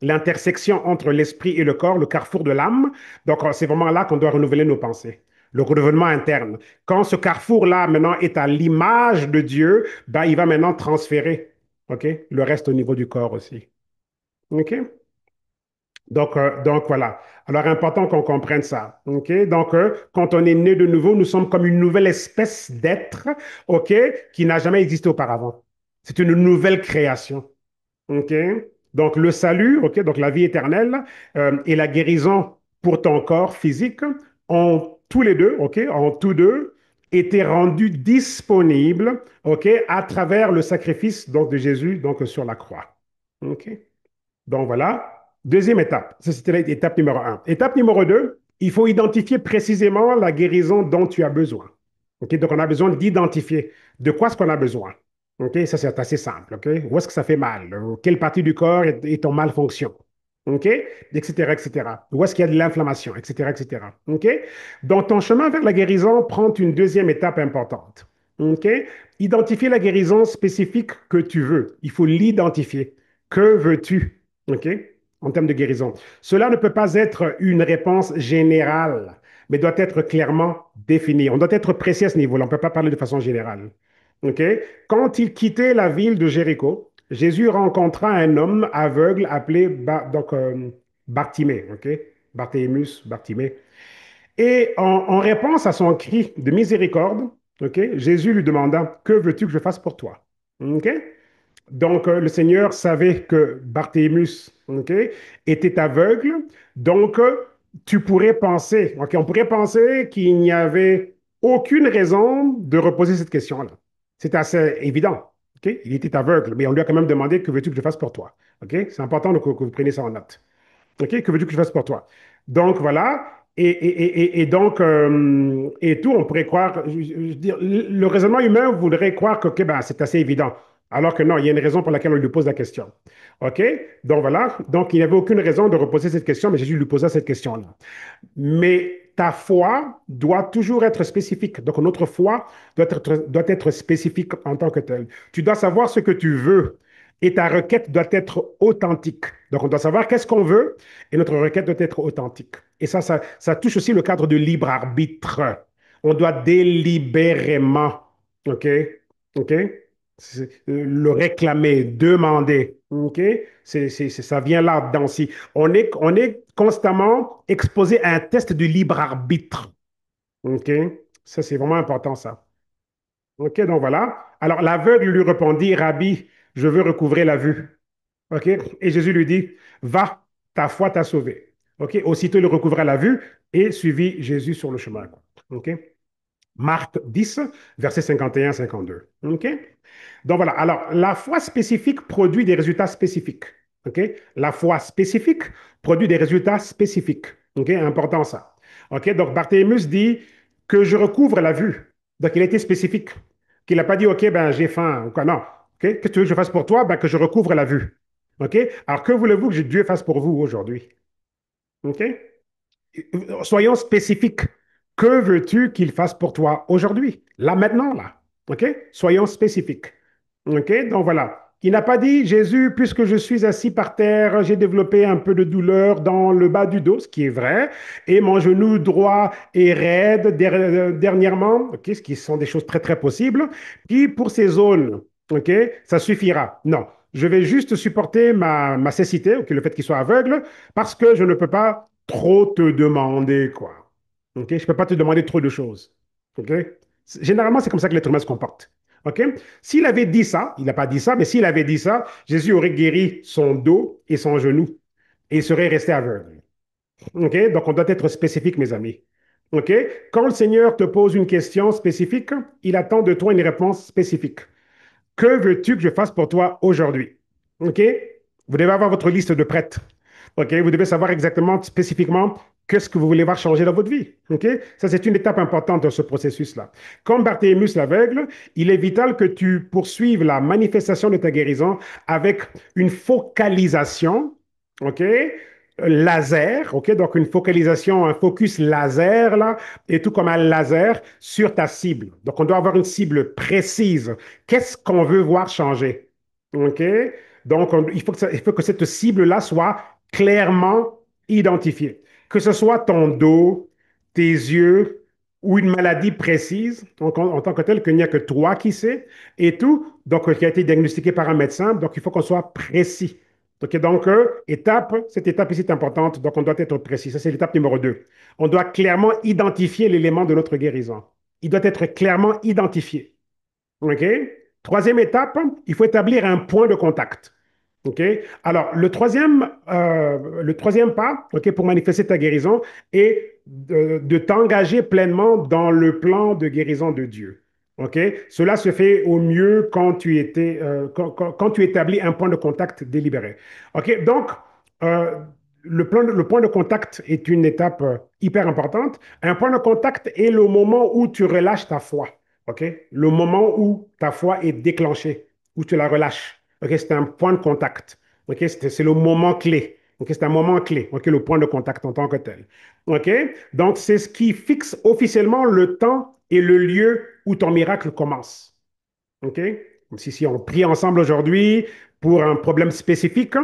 A: l'intersection entre l'esprit et le corps, le carrefour de l'âme, donc c'est vraiment là qu'on doit renouveler nos pensées. Le renouvellement interne. Quand ce carrefour-là, maintenant, est à l'image de Dieu, ben, il va maintenant transférer, OK, le reste au niveau du corps aussi. OK? Donc voilà. Alors, important qu'on comprenne ça. OK? Donc, quand on est né de nouveau, nous sommes comme une nouvelle espèce d'être, OK, qui n'a jamais existé auparavant. C'est une nouvelle création. OK? Donc, le salut, OK, donc la vie éternelle et la guérison pour ton corps physique ont tous les deux, OK, ont tous deux été rendus disponibles, OK, à travers le sacrifice donc, de Jésus donc, sur la croix. OK? Donc voilà. Deuxième étape, ça c'était l'étape numéro un. Étape numéro deux, il faut identifier précisément la guérison dont tu as besoin. OK? Donc on a besoin d'identifier de quoi est-ce qu'on a besoin. OK? Ça c'est assez simple. OK? Où est-ce que ça fait mal? Quelle partie du corps est en malfonction? OK? Etc., etc. Où est-ce qu'il y a de l'inflammation? Etc., etc. OK? Donc ton chemin vers la guérison prend une deuxième étape importante. OK? Identifier la guérison spécifique que tu veux. Il faut l'identifier. Que veux-tu? OK? En termes de guérison. Cela ne peut pas être une réponse générale, mais doit être clairement défini. On doit être précis à ce niveau-là. On ne peut pas parler de façon générale. OK? Quand il quittait la ville de Jéricho, Jésus rencontra un homme aveugle appelé Bartimée. OK? Barthémus, Bartimée. Et en réponse à son cri de miséricorde, OK, Jésus lui demanda, que veux-tu que je fasse pour toi? OK? Donc, le Seigneur savait que Barthémus, ok, était aveugle. Donc, tu pourrais penser, ok, on pourrait penser qu'il n'y avait aucune raison de reposer cette question-là. C'est assez évident. Ok. Il était aveugle, mais on lui a quand même demandé que veux-tu que je fasse pour toi. Ok. C'est important que vous preniez ça en note. OK, que veux-tu que je fasse pour toi? Donc, voilà. Et donc, et tout, on pourrait croire, je veux dire, le raisonnement humain voudrait croire que, OK, ben, c'est assez évident. Alors que non, il y a une raison pour laquelle on lui pose la question. OK? Donc, voilà. Donc, il n'y avait aucune raison de reposer cette question, mais Jésus lui posa cette question-là. Mais ta foi doit toujours être spécifique. Donc, notre foi doit être spécifique en tant que telle. Tu dois savoir ce que tu veux et ta requête doit être authentique. Donc, on doit savoir qu'est-ce qu'on veut et notre requête doit être authentique. Et ça touche aussi le cadre de libre arbitre. On doit délibérément, OK, OK, le réclamer, demander, OK, ça vient là-dedans aussi. On est constamment exposé à un test de libre arbitre, OK. Ça, c'est vraiment important, ça. OK, donc voilà. Alors l'aveugle lui répondit, Rabbi, je veux recouvrer la vue. OK, et Jésus lui dit, va, ta foi t'a sauvé. OK, aussitôt il recouvra la vue et suivit Jésus sur le chemin, quoi. OK, Marc 10, versets 51 à 52. OK? Donc voilà. Alors, la foi spécifique produit des résultats spécifiques. OK? La foi spécifique produit des résultats spécifiques. OK? Important ça. OK? Donc, Barthélémus dit que je recouvre la vue. Donc, il a été spécifique. Qu'il n'a pas dit, OK, ben, j'ai faim. Ou quoi. Non. OK? Qu'est-ce que tu veux que je fasse pour toi? Ben, que je recouvre la vue. OK? Alors, que voulez-vous que Dieu fasse pour vous aujourd'hui? OK? Soyons spécifiques. Que veux-tu qu'il fasse pour toi aujourd'hui? Là, maintenant, là. OK? Soyons spécifiques. OK? Donc voilà. Il n'a pas dit, Jésus, puisque je suis assis par terre, j'ai développé un peu de douleur dans le bas du dos, ce qui est vrai, et mon genou droit est raide dernièrement, OK? Ce qui sont des choses très, très possibles. Puis pour ces zones, OK? Ça suffira. Non. Je vais juste supporter ma cécité, OK, le fait qu'il soit aveugle, parce que je ne peux pas trop te demander, quoi. OK? Je ne peux pas te demander trop de choses. OK? Généralement, c'est comme ça que l'être humain se comporte. OK? S'il avait dit ça, il n'a pas dit ça, mais s'il avait dit ça, Jésus aurait guéri son dos et son genou et il serait resté aveugle. OK? Donc, on doit être spécifique, mes amis. OK? Quand le Seigneur te pose une question spécifique, il attend de toi une réponse spécifique. Que veux-tu que je fasse pour toi aujourd'hui? OK? Vous devez avoir votre liste de prêtres. OK? Vous devez savoir exactement, spécifiquement, qu'est-ce que vous voulez voir changer dans votre vie. OK? Ça, c'est une étape importante dans ce processus-là. Comme Barthélémus l'aveugle, il est vital que tu poursuives la manifestation de ta guérison avec une focalisation, OK? Laser, OK? Donc, une focalisation, un focus laser, là, et tout comme un laser sur ta cible. Donc, on doit avoir une cible précise. Qu'est-ce qu'on veut voir changer? OK? Donc, il faut que cette cible-là soit clairement identifiée. Que ce soit ton dos, tes yeux ou une maladie précise, donc en tant que telle, qu'il n'y a que toi qui sais, et tout, donc qui a été diagnostiqué par un médecin, donc il faut qu'on soit précis. OK, donc, cette étape ici est importante, donc on doit être précis. Ça, c'est l'étape numéro 2. On doit clairement identifier l'élément de notre guérison. Il doit être clairement identifié. OK? Troisième étape, il faut établir un point de contact. OK? Alors, le troisième pas, OK, pour manifester ta guérison est de t'engager pleinement dans le plan de guérison de Dieu. OK? Cela se fait au mieux quand tu établis un point de contact délibéré. OK? Donc, euh, le point de contact est une étape hyper importante. Un point de contact est le moment où tu relâches ta foi. OK? Le moment où ta foi est déclenchée, où tu la relâches. OK? C'est un point de contact. OK? C'est le moment clé. OK? C'est un moment clé. OK? Le point de contact en tant que tel. OK? Donc, c'est ce qui fixe officiellement le temps et le lieu où ton miracle commence. OK? Si on prie ensemble aujourd'hui pour un problème spécifique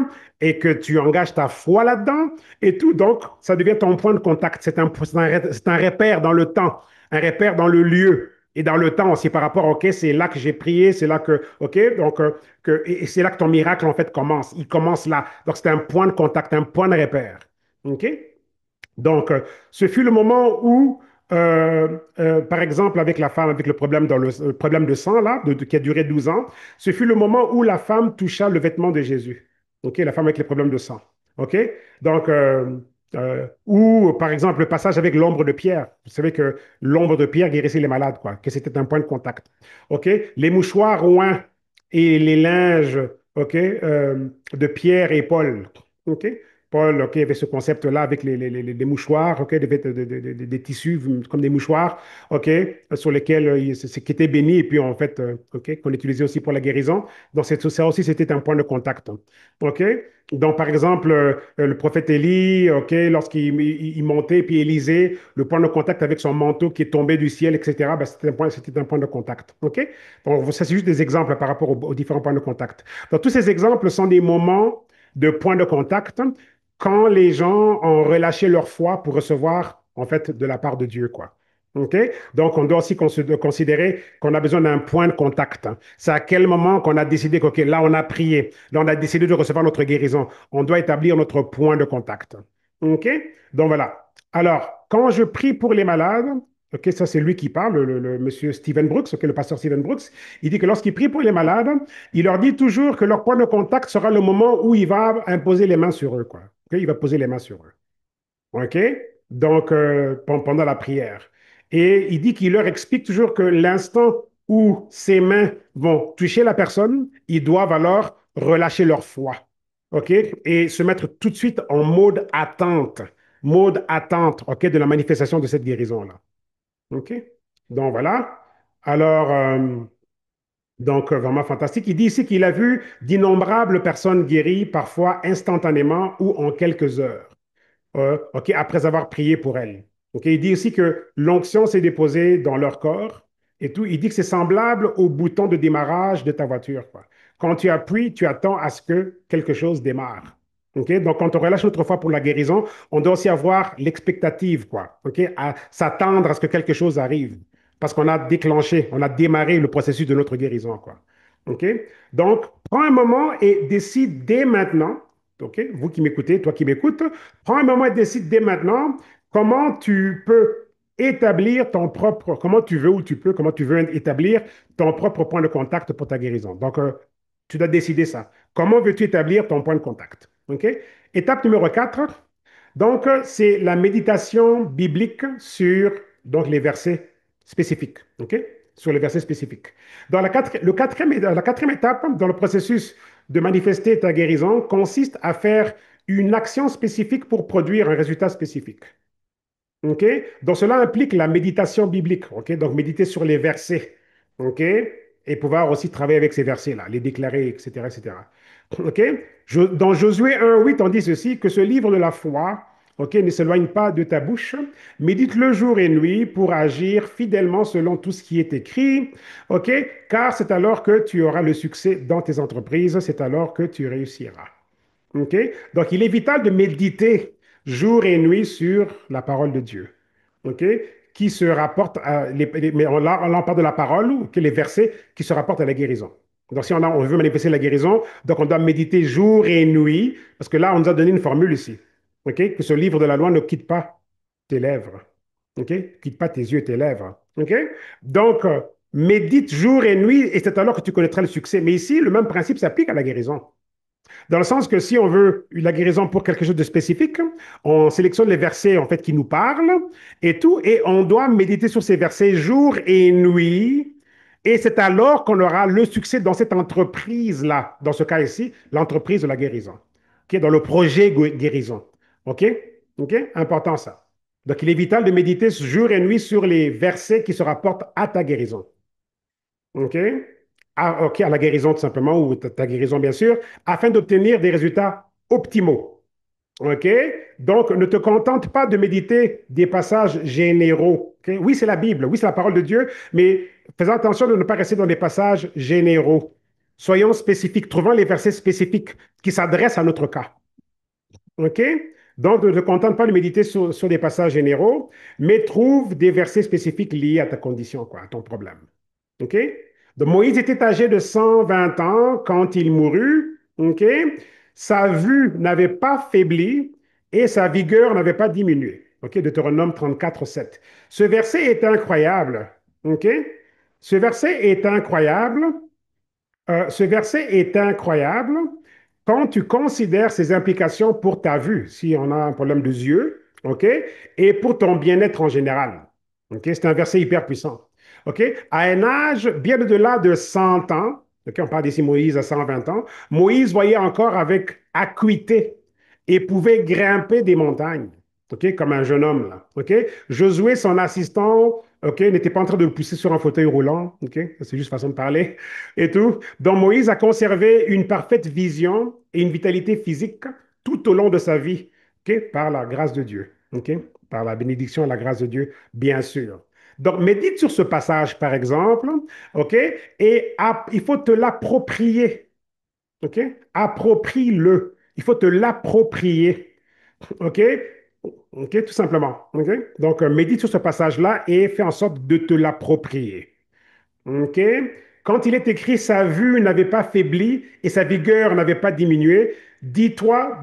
A: et que tu engages ta foi là-dedans et tout, donc ça devient ton point de contact. C'est un repère dans le temps, un repère dans le lieu et dans le temps aussi par rapport, OK, c'est là que j'ai prié, c'est là que, OK, donc, et c'est là que ton miracle en fait commence. Il commence là. Donc c'est un point de contact, un point de repère. OK? Donc, ce fut le moment où, par exemple, avec la femme, avec le problème, le problème de sang, là, qui a duré 12 ans, ce fut le moment où la femme toucha le vêtement de Jésus. OK, la femme avec les problèmes de sang. OK? Donc, ou, par exemple, le passage avec l'ombre de Pierre. Vous savez que l'ombre de Pierre guérissait les malades, quoi, que c'était un point de contact. OK? Les mouchoirs oints et les linges, OK, de Pierre et Paul. OK? Paul, OK, avait ce concept-là avec les mouchoirs, OK, des tissus comme des mouchoirs, OK, sur lesquels qui était béni et puis en fait, OK, qu'on utilisait aussi pour la guérison. Donc, ça aussi, c'était un point de contact. OK? Donc, par exemple, le prophète Élie, OK, lorsqu'il montait, puis Élisée, le point de contact avec son manteau qui est tombé du ciel, etc., ben, c'était un point de contact. OK? Donc, ça, c'est juste des exemples par rapport aux différents points de contact. Donc, tous ces exemples sont des moments de points de contact quand les gens ont relâché leur foi pour recevoir, en fait, de la part de Dieu, quoi. OK? Donc, on doit aussi considérer qu'on a besoin d'un point de contact. C'est à quel moment qu'on a décidé que, OK, là, on a prié, là, on a décidé de recevoir notre guérison. On doit établir notre point de contact. OK? Donc, voilà. Alors, quand je prie pour les malades, OK, ça, c'est lui qui parle, le monsieur Stephen Brooks, OK, le pasteur Stephen Brooks. Il dit que lorsqu'il prie pour les malades, il leur dit toujours que leur point de contact sera le moment où il va imposer les mains sur eux, quoi. OK, il va poser les mains sur eux. OK? Donc, pendant la prière. Et il dit qu'il leur explique toujours que l'instant où ses mains vont toucher la personne, ils doivent alors relâcher leur foi. OK? Et se mettre tout de suite en mode attente, OK, de la manifestation de cette guérison-là. OK? Donc, voilà. Alors, vraiment fantastique. Il dit ici qu'il a vu d'innombrables personnes guéries, parfois instantanément ou en quelques heures. OK, après avoir prié pour elles. OK, il dit aussi que l'onction s'est déposée dans leur corps et tout. Il dit que c'est semblable au bouton de démarrage de ta voiture, quoi. Quand tu appuies, tu attends à ce que quelque chose démarre. OK, donc quand on relâche notre foi pour la guérison, on doit aussi avoir l'expectative, quoi. OK, à s'attendre à ce que quelque chose arrive parce qu'on a déclenché, on a démarré le processus de notre guérison, quoi. OK, donc prends un moment et décide dès maintenant. OK, vous qui m'écoutez, toi qui m'écoutes, prends un moment et décide dès maintenant comment tu peux établir ton propre, comment tu veux ou tu peux, comment tu veux établir ton propre point de contact pour ta guérison. Donc, tu dois décider ça. Comment veux-tu établir ton point de contact? OK? Étape numéro 4. Donc, c'est la méditation biblique sur donc, les versets spécifiques. OK? Sur les versets spécifiques. Dans la quatrième étape dans le processus de manifester ta guérison consiste à faire une action spécifique pour produire un résultat spécifique. OK? Donc, cela implique la méditation biblique. OK? Donc, méditer sur les versets. OK? Et pouvoir aussi travailler avec ces versets-là, les déclarer, etc., etc. OK? Dans Josué 1:8, on dit ceci, que ce livre de la foi, OK, ne s'éloigne pas de ta bouche. Médite-le jour et nuit pour agir fidèlement selon tout ce qui est écrit. OK? Car c'est alors que tu auras le succès dans tes entreprises, c'est alors que tu réussiras. OK? Donc, il est vital de méditer jour et nuit sur la parole de Dieu. OK? Qui se rapporte à. Mais on parle de la parole, ou que les versets qui se rapportent à la guérison. Donc, si on veut manifester la guérison, donc on doit méditer jour et nuit, parce que là, on nous a donné une formule ici. OK? Que ce livre de la loi ne quitte pas tes lèvres. OK? Quitte pas tes yeux et tes lèvres. OK? Donc, médite jour et nuit, et c'est alors que tu connaîtras le succès. Mais ici, le même principe s'applique à la guérison. Dans le sens que si on veut la guérison pour quelque chose de spécifique, on sélectionne les versets en fait qui nous parlent et tout, et on doit méditer sur ces versets jour et nuit. Et c'est alors qu'on aura le succès dans cette entreprise-là, dans ce cas ici, l'entreprise de la guérison, qui est dans le projet guérison. OK? OK? Important ça. Donc, il est vital de méditer jour et nuit sur les versets qui se rapportent à ta guérison. OK? OK, à la guérison tout simplement, ou ta guérison bien sûr, afin d'obtenir des résultats optimaux. OK? Donc, ne te contente pas de méditer des passages généraux. OK? Oui, c'est la Bible, oui, c'est la parole de Dieu, mais faisons attention de ne pas rester dans des passages généraux. Soyons spécifiques, trouvons les versets spécifiques qui s'adressent à notre cas. OK? Donc, ne te contente pas de méditer sur des passages généraux, mais trouve des versets spécifiques liés à ta condition, quoi, à ton problème. OK? Donc, Moïse était âgé de 120 ans quand il mourut. OK? Sa vue n'avait pas faibli et sa vigueur n'avait pas diminué. OK? Deutéronome 34:7. Ce verset est incroyable. OK? Ce verset est incroyable. Ce verset est incroyable quand tu considères ses implications pour ta vue, si on a un problème de yeux, OK? Et pour ton bien-être en général. OK? C'est un verset hyper puissant. OK? À un âge bien au-delà de 100 ans, OK? On parle d'ici Moïse à 120 ans, Moïse voyait encore avec acuité et pouvait grimper des montagnes. OK? Comme un jeune homme, là. OK? Josué, son assistant, OK, n'était pas en train de le pousser sur un fauteuil roulant. OK? C'est juste façon de parler et tout. Donc, Moïse a conservé une parfaite vision et une vitalité physique tout au long de sa vie, OK? Par la grâce de Dieu. OK? Par la bénédiction et la grâce de Dieu, bien sûr. Donc, médite sur ce passage, par exemple, OK? Et il faut te l'approprier. OK? Approprie-le. Il faut te l'approprier. OK? OK, tout simplement. OK? Donc, médite sur ce passage-là et fais en sorte de te l'approprier. OK? Quand il est écrit, sa vue n'avait pas faibli et sa vigueur n'avait pas diminué, dis-toi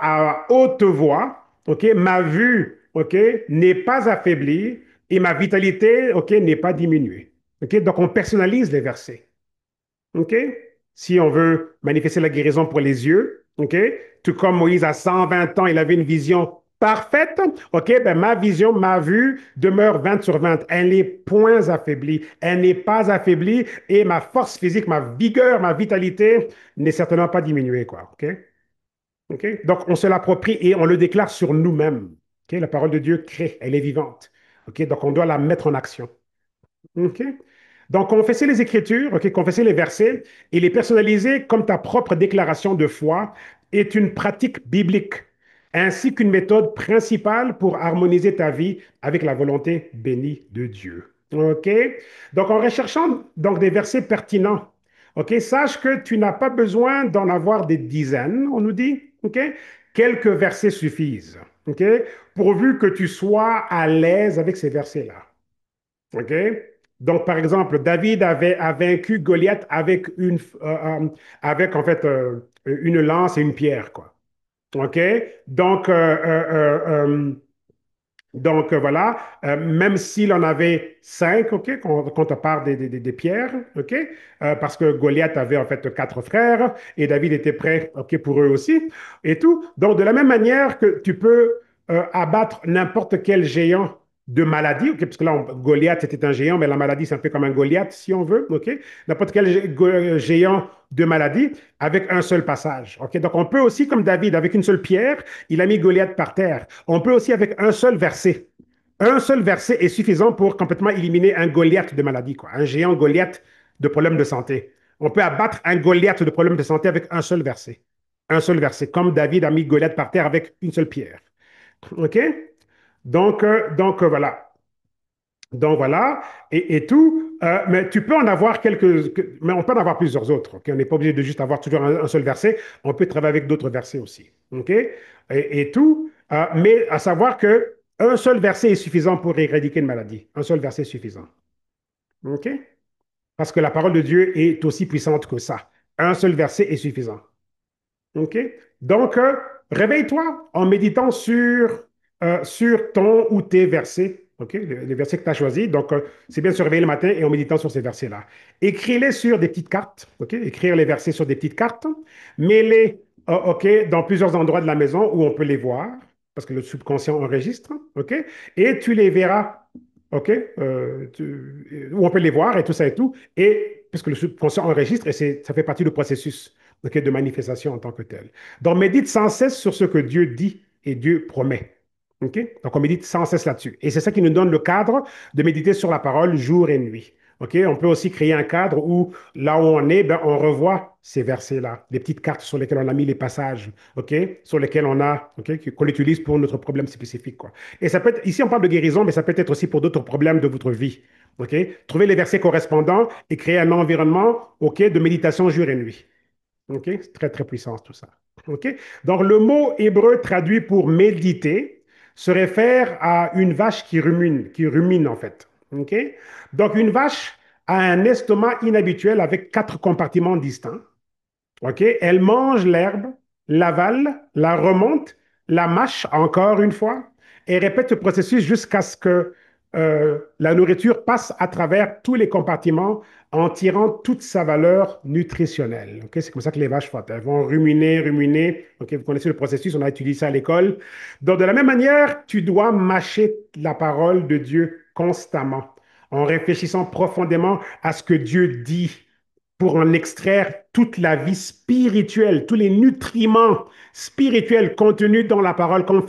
A: à haute voix, OK? Ma vue, OK, n'est pas affaiblie, et ma vitalité, OK, n'est pas diminuée. OK, donc on personnalise les versets. OK? Si on veut manifester la guérison pour les yeux, OK? Tout comme Moïse à 120 ans, il avait une vision parfaite. OK? Ben, ma vision, ma vue demeure 20 sur 20. Elle n'est point affaiblie. Elle n'est pas affaiblie et ma force physique, ma vigueur, ma vitalité n'est certainement pas diminuée, quoi. OK? OK? Donc, on se l'approprie et on le déclare sur nous-mêmes. OK? La parole de Dieu crée, elle est vivante. OK? Donc, on doit la mettre en action. OK? Donc, confesser les Écritures, OK, confesser les versets et les personnaliser comme ta propre déclaration de foi est une pratique biblique, ainsi qu'une méthode principale pour harmoniser ta vie avec la volonté bénie de Dieu. OK? Donc, en recherchant donc, des versets pertinents, OK, sache que tu n'as pas besoin d'en avoir des dizaines, on nous dit, OK? Quelques versets suffisent, OK? Pourvu que tu sois à l'aise avec ces versets-là. OK? Donc, par exemple, David a vaincu Goliath avec en fait une lance et une pierre, quoi. OK? Donc, voilà, même s'il en avait cinq, OK, quand on parle des pierres, OK, parce que Goliath avait en fait quatre frères et David était prêt, OK, pour eux aussi et tout. Donc, de la même manière que tu peux abattre n'importe quel géant de maladie, OK, parce que là, Goliath c'était un géant, mais la maladie c'est un peu comme un Goliath si on veut, OK, n'importe quel géant de maladie avec un seul passage, OK. Donc, on peut aussi, comme David, avec une seule pierre, il a mis Goliath par terre. On peut aussi avec un seul verset. Un seul verset est suffisant pour complètement éliminer un Goliath de maladie, quoi. Un géant Goliath de problèmes de santé. On peut abattre un Goliath de problèmes de santé avec un seul verset. Un seul verset, comme David a mis Goliath par terre avec une seule pierre. OK? Voilà. Donc voilà, et tout. Mais tu peux en avoir mais on peut en avoir plusieurs autres. OK? On n'est pas obligé de juste avoir toujours un seul verset. On peut travailler avec d'autres versets aussi. OK? Et tout. Mais à savoir que un seul verset est suffisant pour éradiquer une maladie. Un seul verset est suffisant. OK? Parce que la parole de Dieu est aussi puissante que ça. Un seul verset est suffisant. OK? Donc, réveille-toi en méditant sur ton ou tes versets, OK? Les versets que tu as choisis. Donc, c'est bien de se réveiller le matin et en méditant sur ces versets-là. Écris-les sur des petites cartes, OK? Écrire les versets sur des petites cartes. Mets-les, OK, dans plusieurs endroits de la maison où on peut les voir, parce que le subconscient enregistre, OK? Et tu les verras, OK? Où on peut les voir et tout ça et tout. Et puisque le subconscient enregistre et ça fait partie du processus, OK, de manifestation en tant que tel. Donc, médite sans cesse sur ce que Dieu dit et Dieu promet. OK? Donc, on médite sans cesse là-dessus. Et c'est ça qui nous donne le cadre de méditer sur la parole jour et nuit. OK? On peut aussi créer un cadre où, là où on est, ben, on revoit ces versets-là, les petites cartes sur lesquelles on a mis les passages, OK? Sur lesquels on a, OK? Qu'on utilise pour notre problème spécifique, quoi. Et ça peut être, ici, on parle de guérison, mais ça peut être aussi pour d'autres problèmes de votre vie. OK? Trouver les versets correspondants et créer un environnement, OK, de méditation jour et nuit. OK? C'est très, très puissant tout ça. OK? Donc, le mot hébreu traduit pour méditer se réfère à une vache qui rumine en fait. OK? Donc, une vache a un estomac inhabituel avec quatre compartiments distincts. OK? Elle mange l'herbe, l'avale, la remonte, la mâche encore une fois et répète ce processus jusqu'à ce que la nourriture passe à travers tous les compartiments en tirant toute sa valeur nutritionnelle. OK? C'est comme ça que les vaches font. Elles vont ruminer, ruminer. OK? Vous connaissez le processus, on a étudié ça à l'école. Donc, de la même manière, tu dois mâcher la parole de Dieu constamment en réfléchissant profondément à ce que Dieu dit pour en extraire toute la vie spirituelle, tous les nutriments spirituels contenus dans la parole, comme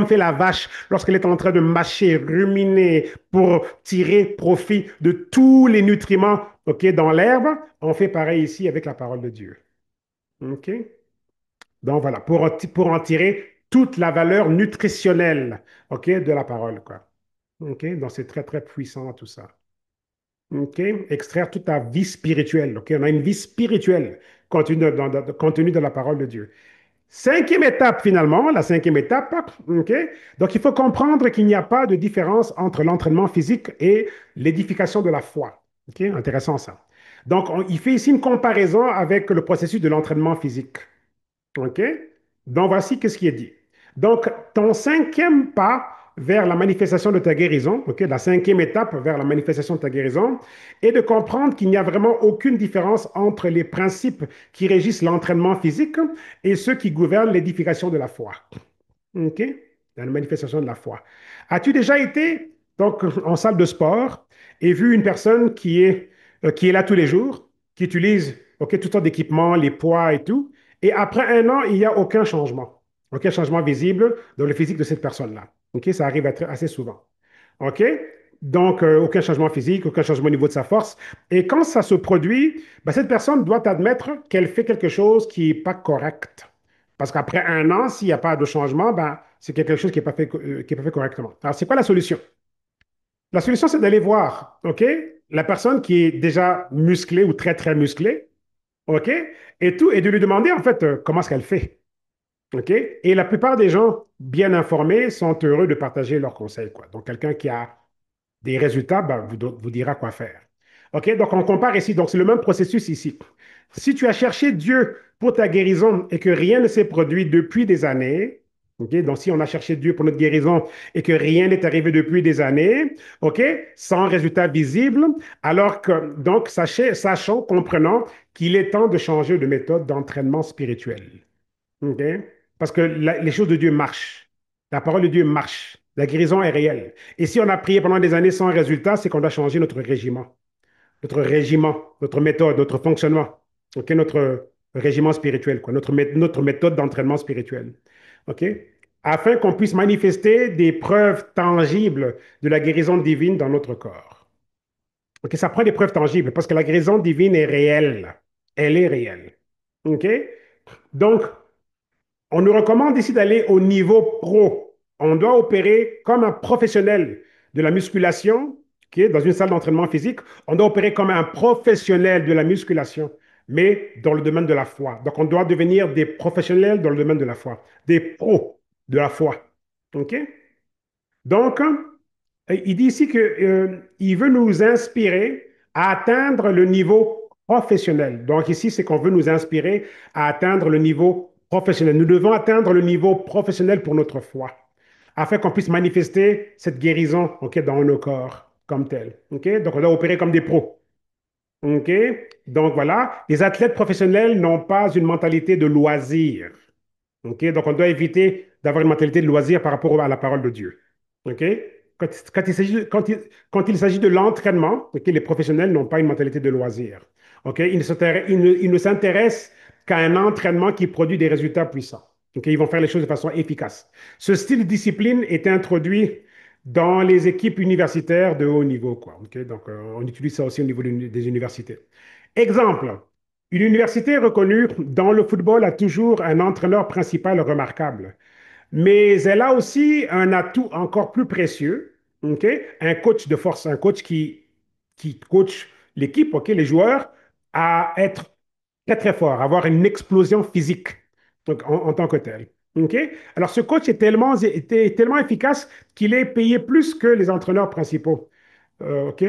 A: fait la vache lorsqu'elle est en train de mâcher, ruminer pour tirer profit de tous les nutriments, OK, dans l'herbe. On fait pareil ici avec la parole de Dieu. OK? Donc voilà, pour en tirer toute la valeur nutritionnelle, OK, de la parole, quoi. OK? Donc c'est très, très puissant tout ça. OK? Extraire toute ta vie spirituelle. OK? On a une vie spirituelle contenue dans la parole de Dieu. Cinquième étape, finalement, la cinquième étape, OK? Donc, il faut comprendre qu'il n'y a pas de différence entre l'entraînement physique et l'édification de la foi. OK? Intéressant ça. Donc, il fait ici une comparaison avec le processus de l'entraînement physique. OK? Donc, voici ce qui est dit. Donc, ton cinquième pas vers la manifestation de ta guérison, ok, la cinquième étape vers la manifestation de ta guérison, est de comprendre qu'il n'y a vraiment aucune différence entre les principes qui régissent l'entraînement physique et ceux qui gouvernent l'édification de la foi. OK? Dans la manifestation de la foi. As-tu déjà été donc, en salle de sport et vu une personne qui est là tous les jours, qui utilise OK, toutes sortes d'équipements, les poids et tout, et après un an, il n'y a aucun changement visible dans le physique de cette personne-là. OK? Ça arrive assez souvent. OK? Donc, aucun changement physique, aucun changement au niveau de sa force. Et quand ça se produit, ben, cette personne doit admettre qu'elle fait quelque chose qui n'est pas correct. Parce qu'après un an, s'il n'y a pas de changement, ben, c'est quelque chose qui n'est pas fait, qui est pas fait correctement. Alors, c'est quoi la solution? La solution, c'est d'aller voir, OK, la personne qui est déjà musclée ou très, très musclée, OK, et tout, et de lui demander, en fait, comment est-ce qu'elle fait. OK? Et la plupart des gens bien informés sont heureux de partager leurs conseils, quoi. Donc, quelqu'un qui a des résultats, ben, vous dira quoi faire. OK? Donc, on compare ici. Donc, c'est le même processus ici. Si tu as cherché Dieu pour ta guérison et que rien ne s'est produit depuis des années, OK? Donc, si on a cherché Dieu pour notre guérison et que rien n'est arrivé depuis des années, OK? Sans résultat visible, alors que, donc, sachons, comprenons qu'il est temps de changer de méthode d'entraînement spirituel. OK? Parce que les choses de Dieu marchent. La parole de Dieu marche. La guérison est réelle. Et si on a prié pendant des années sans résultat, c'est qu'on doit changer notre régiment, notre méthode, notre fonctionnement. OK? Notre régiment spirituel, quoi. Notre méthode d'entraînement spirituel. OK? Afin qu'on puisse manifester des preuves tangibles de la guérison divine dans notre corps. OK? Ça prend des preuves tangibles parce que la guérison divine est réelle. Elle est réelle. OK? Donc, on nous recommande ici d'aller au niveau pro. On doit opérer comme un professionnel de la musculation, qui est dans une salle d'entraînement physique. On doit opérer comme un professionnel de la musculation, mais dans le domaine de la foi. Donc, on doit devenir des professionnels dans le domaine de la foi, des pros de la foi. OK? Donc, il dit ici qu'il veut nous inspirer à atteindre le niveau professionnel. Donc ici, c'est qu'on veut nous inspirer à atteindre le niveau professionnel. Nous devons atteindre le niveau professionnel pour notre foi, afin qu'on puisse manifester cette guérison, OK, dans nos corps comme tel. OK? Donc on doit opérer comme des pros. OK? Donc voilà, les athlètes professionnels n'ont pas une mentalité de loisir. OK? Donc, on doit éviter d'avoir une mentalité de loisir par rapport à la parole de Dieu. OK? Quand il s'agit de l'entraînement, OK, les professionnels n'ont pas une mentalité de loisir. OK? Ils ne s'intéressent qu'à un entraînement qui produit des résultats puissants. OK? Ils vont faire les choses de façon efficace. Ce style de discipline est introduit dans les équipes universitaires de haut niveau, quoi. OK? Donc, on utilise ça aussi au niveau des universités. Exemple, une université reconnue dans le football a toujours un entraîneur principal remarquable, mais elle a aussi un atout encore plus précieux, ok? Un coach de force, un coach qui coach l'équipe, ok, les joueurs, à être très très fort, à avoir une explosion physique donc, en tant que tel. Ok. Alors ce coach était tellement efficace qu'il est payé plus que les entraîneurs principaux. OK?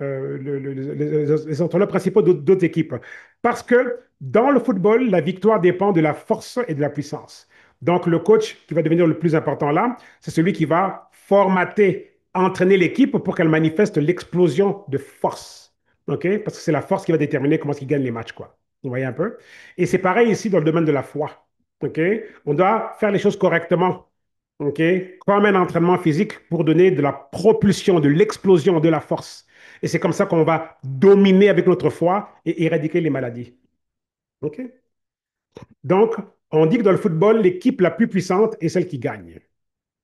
A: Les entraîneurs principaux d'autres équipes. Parce que dans le football, la victoire dépend de la force et de la puissance. Donc, le coach qui va devenir le plus important là, c'est celui qui va formater, entraîner l'équipe pour qu'elle manifeste l'explosion de force. OK? Parce que c'est la force qui va déterminer comment ils gagnent les matchs, quoi. Vous voyez un peu? Et c'est pareil ici dans le domaine de la foi. OK? On doit faire les choses correctement. OK? Comme un entraînement physique pour donner de la propulsion, de l'explosion, de la force. Et c'est comme ça qu'on va dominer avec notre foi et éradiquer les maladies. OK? Donc, on dit que dans le football, l'équipe la plus puissante est celle qui gagne.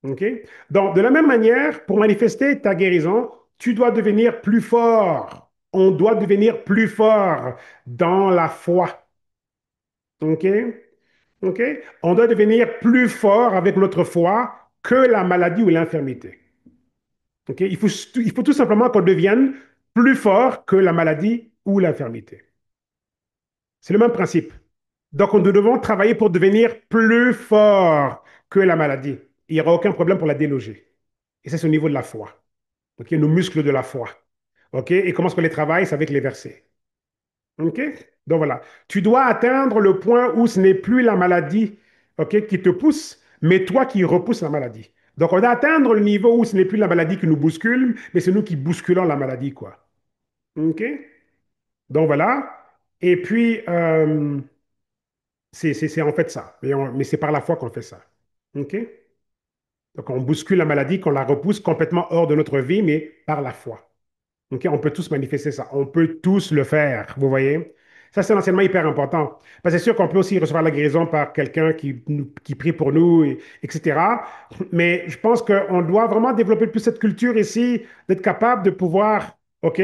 A: OK? Donc, de la même manière, pour manifester ta guérison, tu dois devenir plus fort. On doit devenir plus fort dans la foi. OK? OK? On doit devenir plus fort avec notre foi que la maladie ou l'infirmité. OK? Il faut tout simplement qu'on devienne plus fort que la maladie ou l'infirmité. C'est le même principe. Donc, nous devons travailler pour devenir plus fort que la maladie. Il n'y aura aucun problème pour la déloger. Et ça, c'est au niveau de la foi. OK? Nos muscles de la foi. OK? Et comment est-ce qu'on les travaille? C'est avec les versets. OK? Donc voilà. Tu dois atteindre le point où ce n'est plus la maladie, OK, qui te pousse, mais toi qui repousses la maladie. Donc, on doit atteindre le niveau où ce n'est plus la maladie qui nous bouscule, mais c'est nous qui bousculons la maladie, quoi. OK? Donc, voilà. Et puis, c'est en fait ça. Mais c'est par la foi qu'on fait ça. OK? Donc, on bouscule la maladie, qu'on la repousse complètement hors de notre vie, mais par la foi. OK? On peut tous manifester ça. On peut tous le faire. Vous voyez? Ça, c'est un enseignement hyper important. Parce que c'est sûr qu'on peut aussi recevoir la guérison par quelqu'un qui prie pour nous, etc. Mais je pense qu'on doit vraiment développer plus cette culture ici, d'être capable de pouvoir, OK,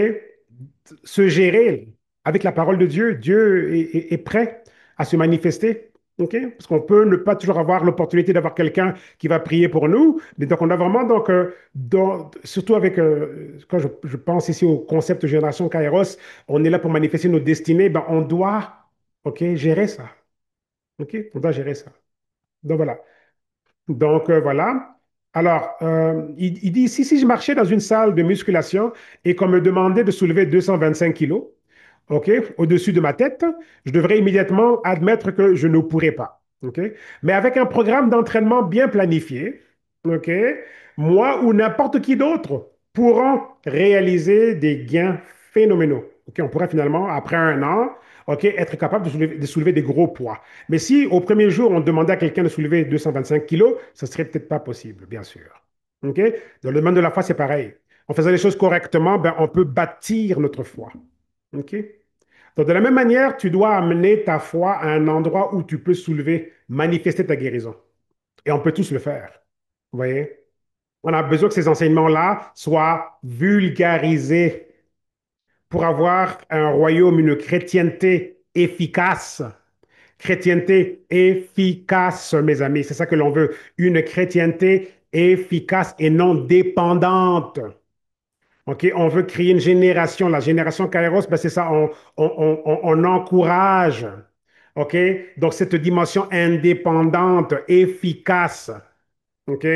A: se gérer avec la parole de Dieu. Dieu est prêt à se manifester. OK? Parce qu'on peut ne pas toujours avoir l'opportunité d'avoir quelqu'un qui va prier pour nous. Mais donc, on a vraiment, donc, surtout avec, quand je pense ici au concept de génération Kairos, on est là pour manifester nos destinées, ben, on doit, OK, gérer ça. OK? On doit gérer ça. Donc, voilà. Donc, voilà. Alors, il dit ici, si je marchais dans une salle de musculation et qu'on me demandait de soulever 225 kilos, OK, au-dessus de ma tête, je devrais immédiatement admettre que je ne pourrais pas. OK? Mais avec un programme d'entraînement bien planifié, OK, moi ou n'importe qui d'autre pourront réaliser des gains phénoménaux. OK? On pourrait finalement, après un an, OK, être capable de soulever des gros poids. Mais si au premier jour, on demandait à quelqu'un de soulever 225 kilos, ce serait peut-être pas possible, bien sûr. OK? Dans le domaine de la foi, c'est pareil. En faisant les choses correctement, ben, on peut bâtir notre foi. OK? Donc, de la même manière, tu dois amener ta foi à un endroit où tu peux soulever, manifester ta guérison. Et on peut tous le faire. Vous voyez? On a besoin que ces enseignements-là soient vulgarisés pour avoir un royaume, une chrétienté efficace. Chrétienté efficace, mes amis. C'est ça que l'on veut. Une chrétienté efficace et non dépendante. OK, on veut créer une génération. La génération Kairos, ben c'est ça, on encourage. OK, donc cette dimension indépendante, efficace. OK,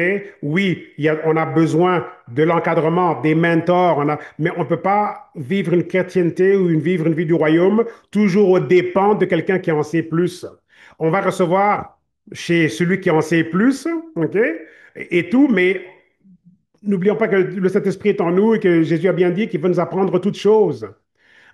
A: oui, on a besoin de l'encadrement, des mentors, mais on ne peut pas vivre une chrétienté ou vivre une vie du royaume toujours aux dépens de quelqu'un qui en sait plus. On va recevoir chez celui qui en sait plus, OK, et tout, mais n'oublions pas que le Saint-Esprit est en nous et que Jésus a bien dit qu'il veut nous apprendre toutes choses.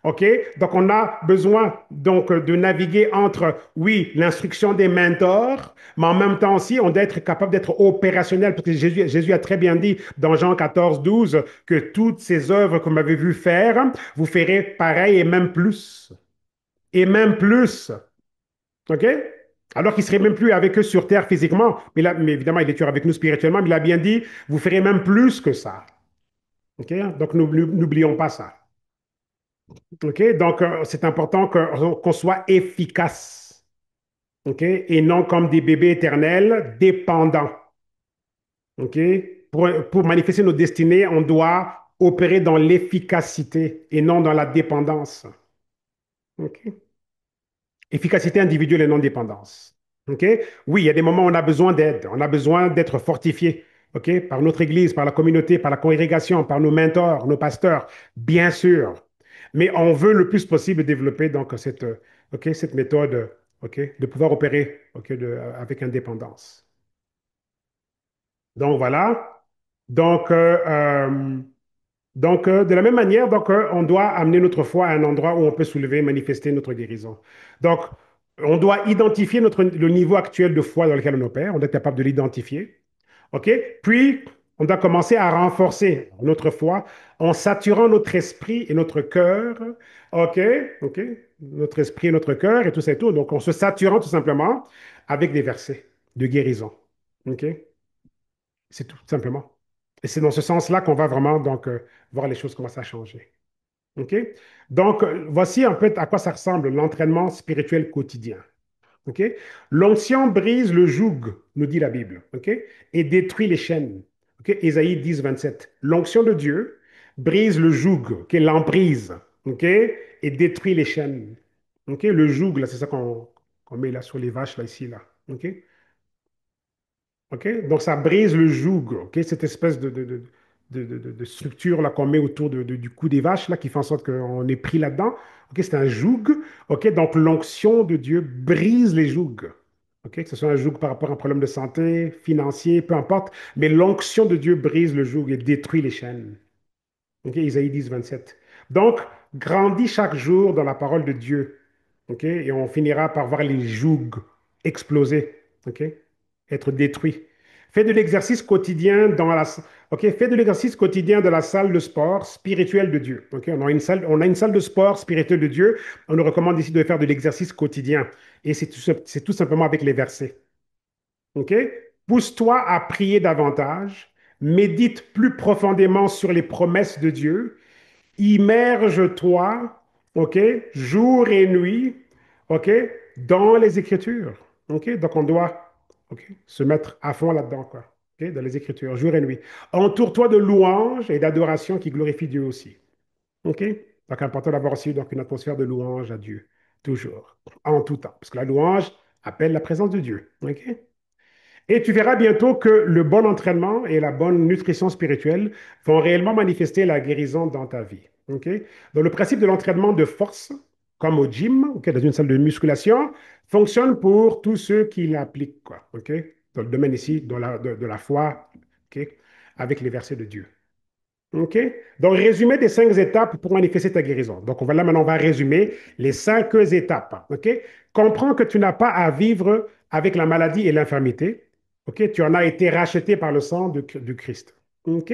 A: OK? Donc, on a besoin donc de naviguer entre, oui, l'instruction des mentors, mais en même temps aussi, on doit être capable d'être opérationnel, parce que Jésus a très bien dit dans Jean 14, 12 que toutes ces œuvres que vous m'avez vu faire, vous ferez pareil et même plus. Et même plus. OK? Alors qu'il serait même plus avec eux sur terre physiquement, mais évidemment, il est toujours avec nous spirituellement, mais il a bien dit, vous ferez même plus que ça. OK? Donc, n'oublions pas ça. OK? Donc, c'est important qu'on soit efficace. OK? Et non comme des bébés éternels dépendants. OK? Pour manifester nos destinées, on doit opérer dans l'efficacité et non dans la dépendance. OK? Efficacité individuelle et non dépendance. OK? Oui, il y a des moments où on a besoin d'aide, on a besoin d'être fortifié. OK? Par notre Église, par la communauté, par la congrégation, par nos mentors, nos pasteurs, bien sûr. Mais on veut le plus possible développer donc OK, cette méthode, OK, de pouvoir opérer, OK, avec indépendance. Donc voilà. Donc, de la même manière, on doit amener notre foi à un endroit où on peut soulever, manifester notre guérison. Donc, on doit identifier le niveau actuel de foi dans lequel on opère. On doit être capable de l'identifier. OK? Puis, on doit commencer à renforcer notre foi en saturant notre esprit et notre cœur. OK? OK? Notre esprit et notre cœur et tout ça et tout. Donc, en se saturant tout simplement avec des versets de guérison. OK? C'est tout simplement. Et c'est dans ce sens-là qu'on va vraiment voir les choses commencer à changer. OK? Donc, voici un peu à quoi ça ressemble l'entraînement spirituel quotidien. OK? L'onction brise le joug, nous dit la Bible. OK? Et détruit les chaînes. OK? Ésaïe 10, 27. L'onction de Dieu brise le joug, OK? L'emprise. OK? Et détruit les chaînes. OK? Le joug, là, c'est ça qu'on met là sur les vaches, là, ici, là. OK? OK? Donc, ça brise le joug, OK? Cette espèce de structure là qu'on met autour du cou des vaches là, qui fait en sorte qu'on est pris là-dedans. OK? C'est un joug. OK? Donc, l'onction de Dieu brise les jougs. OK? Que ce soit un joug par rapport à un problème de santé, financier, peu importe. Mais l'onction de Dieu brise le joug et détruit les chaînes. OK? Isaïe 10, 27. Donc, grandis chaque jour dans la parole de Dieu. OK? Et on finira par voir les jougs exploser. OK? Être détruits. Fais de l'exercice quotidien dans la, OK? Fais de l'exercice quotidien de la salle de sport spirituelle de Dieu. OK? On a une salle de sport spirituelle de Dieu. On nous recommande ici de faire de l'exercice quotidien. Et c'est tout simplement avec les versets. OK? Pousse-toi à prier davantage. Médite plus profondément sur les promesses de Dieu. Immerge-toi, OK, jour et nuit, OK, dans les Écritures. OK, donc on doit, OK, se mettre à fond là-dedans, quoi. OK, dans les Écritures, jour et nuit. Entoure-toi de louanges et d'adoration qui glorifient Dieu aussi. OK? Donc, important d'avoir aussi donc, une atmosphère de louange à Dieu, toujours, en tout temps. Parce que la louange appelle la présence de Dieu. OK? Et tu verras bientôt que le bon entraînement et la bonne nutrition spirituelle vont réellement manifester la guérison dans ta vie. OK? Donc, le principe de l'entraînement de force, comme au gym, OK, dans une salle de musculation, fonctionne pour tous ceux qui l'appliquent, quoi. OK? Dans le domaine ici de la foi, OK? Avec les versets de Dieu. OK? Donc, résumé des 5 étapes pour manifester ta guérison. Donc, là, maintenant, on va résumer les 5 étapes. OK? Comprends que tu n'as pas à vivre avec la maladie et l'infirmité. OK? Tu en as été racheté par le sang du Christ. OK?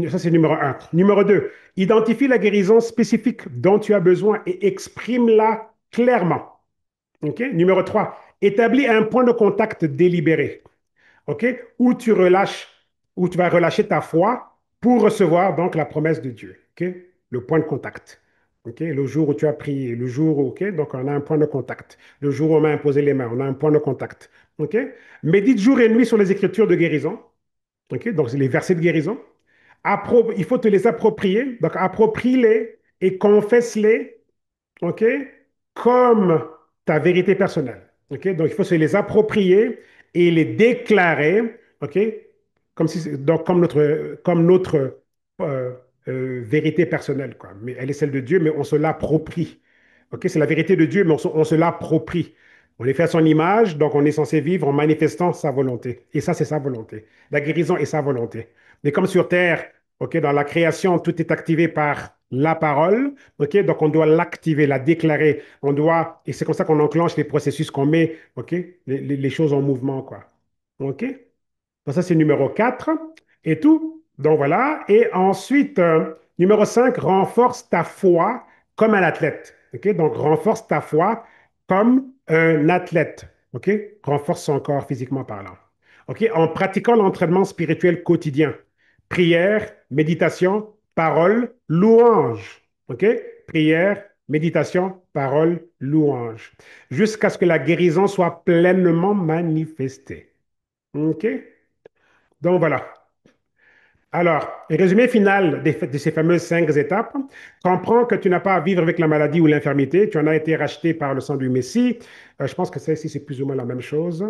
A: Ça, c'est numéro un. Numéro deux, identifie la guérison spécifique dont tu as besoin et exprime-la clairement. OK? Numéro trois, établis un point de contact délibéré. OK? Où tu relâches, où tu vas relâcher ta foi pour recevoir donc la promesse de Dieu. OK? Le point de contact. OK? Le jour où tu as prié, le jour où, OK? Donc, on a un point de contact. Le jour où on m'a imposé les mains, on a un point de contact. OK? Médite jour et nuit sur les écritures de guérison. OK? Donc, c'est les versets de guérison. Il faut te les approprier. Donc, approprie-les et confesse-les, OK, comme ta vérité personnelle. OK? Donc, il faut se les approprier et les déclarer, OK, donc, comme notre euh, vérité personnelle, quoi. Mais elle est celle de Dieu, mais on se l'approprie. OK? C'est la vérité de Dieu, mais on se l'approprie. On est fait à son image, donc on est censé vivre en manifestant sa volonté. Et ça, c'est sa volonté. La guérison est sa volonté. Mais comme sur Terre, OK, dans la création, tout est activé par la parole. OK, donc on doit l'activer, la déclarer. Et c'est comme ça qu'on enclenche les processus qu'on met, OK, les choses en mouvement, quoi. OK? Donc ça, c'est numéro 4 et tout. Donc voilà. Et ensuite, numéro 5, renforce ta foi comme un athlète. OK? Donc renforce ta foi comme un athlète. OK? Renforce son corps physiquement parlant. OK? En pratiquant l'entraînement spirituel quotidien. Prière, méditation, parole, louange. OK? Prière, méditation, parole, louange. Jusqu'à ce que la guérison soit pleinement manifestée. OK? Donc voilà. Alors, résumé final de ces fameuses 5 étapes. Comprends que tu n'as pas à vivre avec la maladie ou l'infirmité. Tu en as été racheté par le sang du Messie. Je pense que ça ici, c'est plus ou moins la même chose.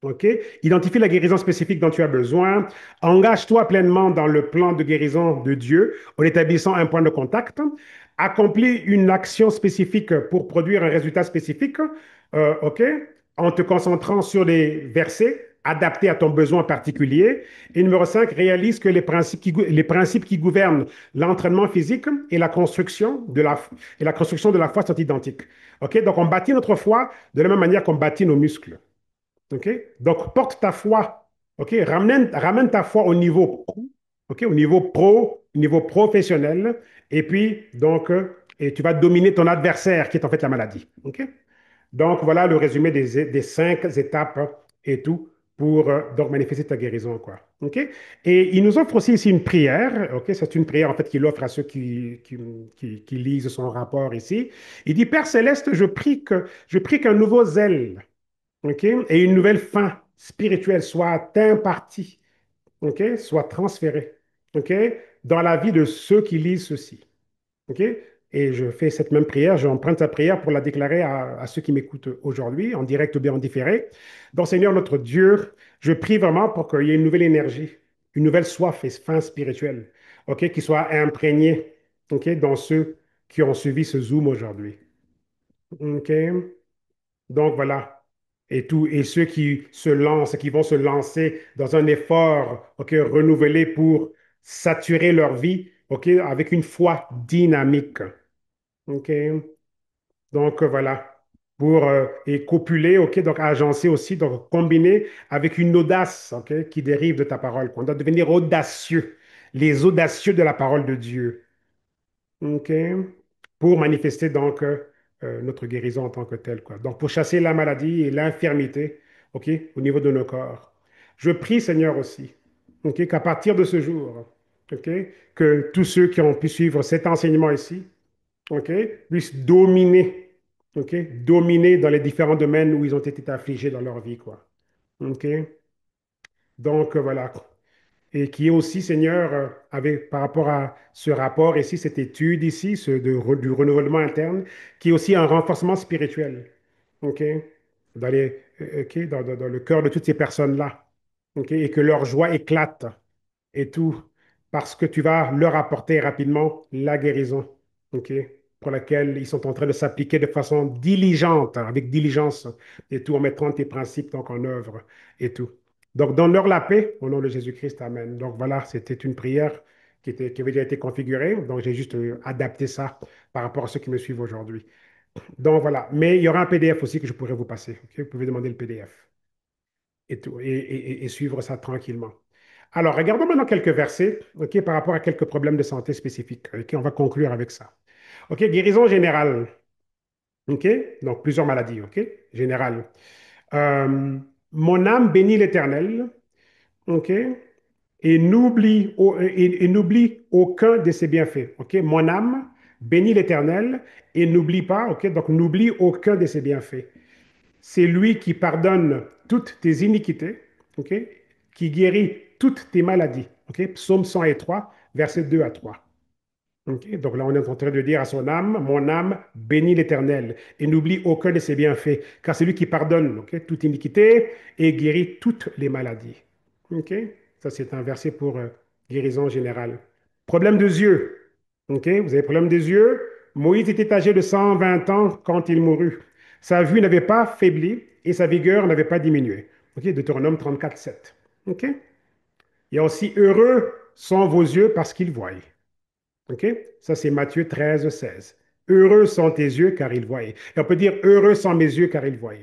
A: OK? Identifie la guérison spécifique dont tu as besoin. Engage-toi pleinement dans le plan de guérison de Dieu en établissant un point de contact. Accomplis une action spécifique pour produire un résultat spécifique. OK? En te concentrant sur les versets adaptés à ton besoin particulier. Et numéro 5, réalise que les principes qui gouvernent l'entraînement physique et la construction de la foi sont identiques. OK? Donc, on bâtit notre foi de la même manière qu'on bâtit nos muscles. OK? Donc, porte ta foi. OK? Ramène ta foi au niveau pro, OK? Au niveau pro, au niveau professionnel. Et puis, donc, et tu vas dominer ton adversaire, qui est en fait la maladie. OK? Donc, voilà le résumé des 5 étapes et tout pour donc manifester ta guérison, quoi. OK? Et il nous offre aussi ici une prière. OK? C'est une prière, en fait, qu'il offre à ceux qui lisent son rapport ici. Il dit, Père céleste, je prie qu'un nouveau zèle, OK? Et une nouvelle fin spirituelle soit impartie, OK? Soit transférée, OK? Dans la vie de ceux qui lisent ceci, OK? Et je fais cette même prière, j'emprunte sa prière pour la déclarer à ceux qui m'écoutent aujourd'hui, en direct ou bien en différé. Donc, Seigneur notre Dieu, je prie vraiment pour qu'il y ait une nouvelle énergie, une nouvelle soif et faim spirituelle, OK? Qui soit imprégnée, OK? Dans ceux qui ont suivi ce Zoom aujourd'hui, OK? Donc voilà. Et tout, et ceux qui se lancent, qui vont se lancer dans un effort, OK, renouvelé pour saturer leur vie, OK, avec une foi dynamique. OK. Donc voilà. Pour et copuler, OK, donc agencer aussi, donc combiner avec une audace, OK, qui dérive de ta parole. On doit devenir audacieux, les audacieux de la parole de Dieu. OK? Pour manifester donc notre guérison en tant que telle, quoi. Donc pour chasser la maladie et l'infirmité, OK, au niveau de nos corps. Je prie, Seigneur, aussi, OK, qu'à partir de ce jour, OK, que tous ceux qui ont pu suivre cet enseignement ici, OK, puissent dominer, OK, dominer dans les différents domaines où ils ont été affligés dans leur vie, quoi. OK? Donc voilà. Et qui est aussi, Seigneur, avec, par rapport à ce rapport ici, cette étude ici, du renouvellement interne, qui est aussi un renforcement spirituel, OK? OK? Dans le cœur de toutes ces personnes-là, OK? Et que leur joie éclate et tout, parce que tu vas leur apporter rapidement la guérison, OK? Pour laquelle ils sont en train de s'appliquer de façon diligente, avec diligence, et tout, en mettant tes principes donc en œuvre et tout. Donc, donne-leur la paix au nom de Jésus-Christ. Amen. Donc, voilà, c'était une prière qui avait déjà été configurée. Donc, j'ai juste adapté ça par rapport à ceux qui me suivent aujourd'hui. Donc, voilà. Mais il y aura un PDF aussi que je pourrais vous passer. OK? Vous pouvez demander le PDF et tout, et suivre ça tranquillement. Alors, regardons maintenant quelques versets, OK, par rapport à quelques problèmes de santé spécifiques. OK, on va conclure avec ça. OK, guérison générale. OK, donc plusieurs maladies. OK, générale. Euh, Mon âme bénit l'Éternel. OK, et n'oublie aucun de ses bienfaits. OK, mon âme bénit l'Éternel et n'oublie pas. OK, donc n'oublie aucun de ses bienfaits. C'est lui qui pardonne toutes tes iniquités, ok, qui guérit toutes tes maladies. Ok, Psaume 103, versets 2 à 3. Ok, donc là, on est en train de dire à son âme, mon âme bénit l'Éternel et n'oublie aucun de ses bienfaits, car c'est lui qui pardonne ok, toute iniquité et guérit toutes les maladies. Ok, ça c'est un verset pour guérison générale. Problème des yeux. Ok, vous avez problème des yeux. Moïse était âgé de 120 ans quand il mourut. Sa vue n'avait pas faibli et sa vigueur n'avait pas diminué. Ok, Deutéronome 34, 7. Ok, il y a aussi heureux sont vos yeux parce qu'ils voient. OK? Ça, c'est Matthieu 13, 16. Heureux sont tes yeux car ils voient. Et on peut dire heureux sont mes yeux car ils voient.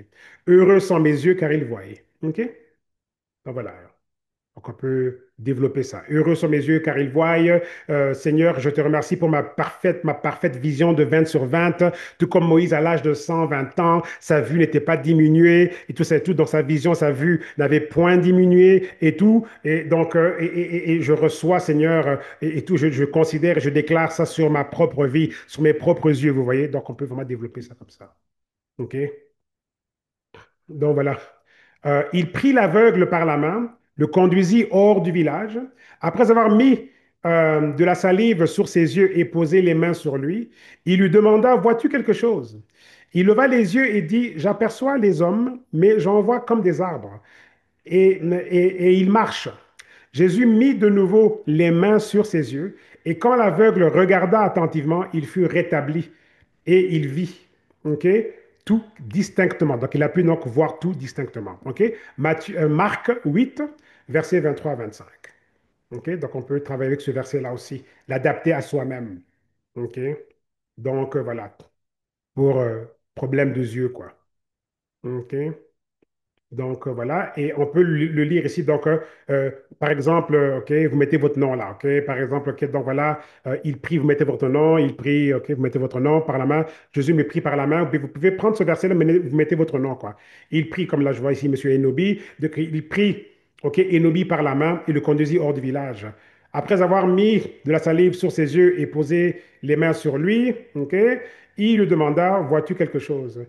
A: Heureux sont mes yeux car ils voient. OK? Donc voilà. Donc on peut développer ça. Heureux sont mes yeux car ils voient. Seigneur, je te remercie pour ma parfaite vision de 20 sur 20. Tout comme Moïse à l'âge de 120 ans, sa vue n'était pas diminuée et tout ça et tout. Dans sa vision, sa vue n'avait point diminué et tout. Et donc, et je reçois, Seigneur, et tout, je considère et je déclare ça sur ma propre vie, sur mes propres yeux, vous voyez. Donc on peut vraiment développer ça comme ça. OK? Donc voilà. Il prit l'aveugle par la main, le conduisit hors du village. Après avoir mis de la salive sur ses yeux et posé les mains sur lui, il lui demanda, vois-tu quelque chose? Il leva les yeux et dit, j'aperçois les hommes, mais j'en vois comme des arbres. Et il marche. Jésus mit de nouveau les mains sur ses yeux, et quand l'aveugle regarda attentivement, il fut rétabli et il vit. OK? Tout distinctement. Donc, il a pu donc voir tout distinctement. OK? Marc 8, versets 23 à 25. OK? Donc, on peut travailler avec ce verset-là aussi, l'adapter à soi-même. OK? Donc, voilà. Pour problème de yeux, quoi. OK? Donc voilà, et on peut le lire ici. Donc, par exemple, OK, vous mettez votre nom là, OK, par exemple, OK, donc voilà, il prie, vous mettez votre nom, il prie, OK, vous mettez votre nom par la main. Jésus me prie par la main. Vous pouvez prendre ce verset-là, mais vous mettez votre nom, quoi. Il prie, comme là, je vois ici, Monsieur Enobi, il prie, OK, Enobi par la main et le conduisit hors du village. Après avoir mis de la salive sur ses yeux et posé les mains sur lui, OK, il lui demanda, vois-tu quelque chose?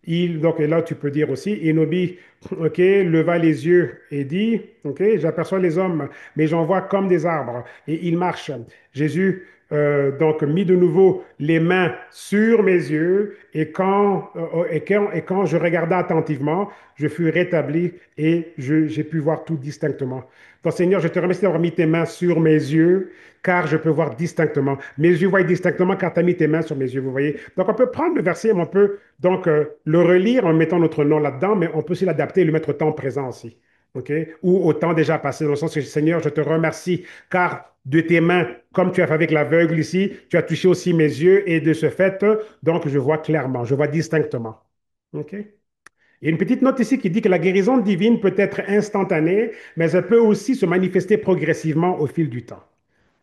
A: Donc, et là, tu peux dire aussi, Enobi OK, leva les yeux et dit, OK, j'aperçois les hommes, mais j'en vois comme des arbres. Et ils marchent. Jésus donc mis de nouveau les mains sur mes yeux et quand je regardais attentivement, je fus rétabli et j'ai pu voir tout distinctement. Donc Seigneur, je te remercie d'avoir mis tes mains sur mes yeux car je peux voir distinctement. Mes yeux voient distinctement car tu as mis tes mains sur mes yeux, vous voyez. Donc on peut prendre le verset, on peut donc le relire en mettant notre nom là-dedans, mais on peut aussi l'adapter et le mettre au temps présent aussi. OK? Ou au temps déjà passé, dans le sens que Seigneur, je te remercie car de tes mains, comme tu as fait avec l'aveugle ici, tu as touché aussi mes yeux et de ce fait, donc je vois clairement, je vois distinctement. OK? Il y a une petite note ici qui dit que la guérison divine peut être instantanée, mais elle peut aussi se manifester progressivement au fil du temps.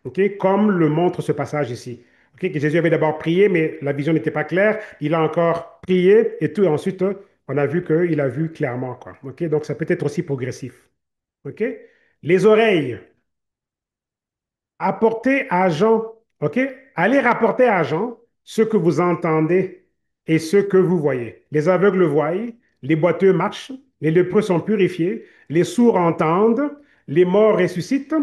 A: OK? Comme le montre ce passage ici. OK? Que Jésus avait d'abord prié, mais la vision n'était pas claire. Il a encore prié et tout. Ensuite, on a vu qu'il a vu clairement, quoi. OK? Donc, ça peut être aussi progressif. OK? Les oreilles. Apportez à Jean, OK? Allez rapporter à Jean ce que vous entendez et ce que vous voyez. Les aveugles voient, les boiteux marchent, les lépreux sont purifiés, les sourds entendent, les morts ressuscitent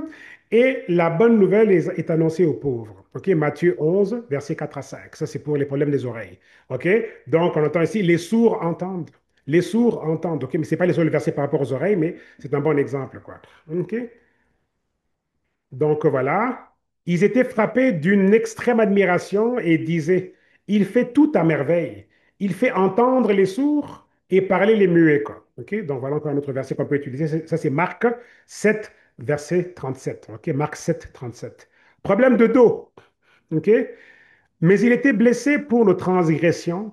A: et la bonne nouvelle est annoncée aux pauvres. OK? Matthieu 11, versets 4 à 5. Ça, c'est pour les problèmes des oreilles. OK? Donc, on entend ici, les sourds entendent. Les sourds entendent. OK? Mais ce n'est pas les seuls versets par rapport aux oreilles, mais c'est un bon exemple, quoi. OK? Donc voilà, ils étaient frappés d'une extrême admiration et disaient, il fait tout à merveille. Il fait entendre les sourds et parler les muets, quoi. OK? Donc voilà encore un autre verset qu'on peut utiliser. Ça, c'est Marc 7, verset 37. OK? Marc 7, 37. Problème de dos. OK? Mais il était blessé pour nos transgressions,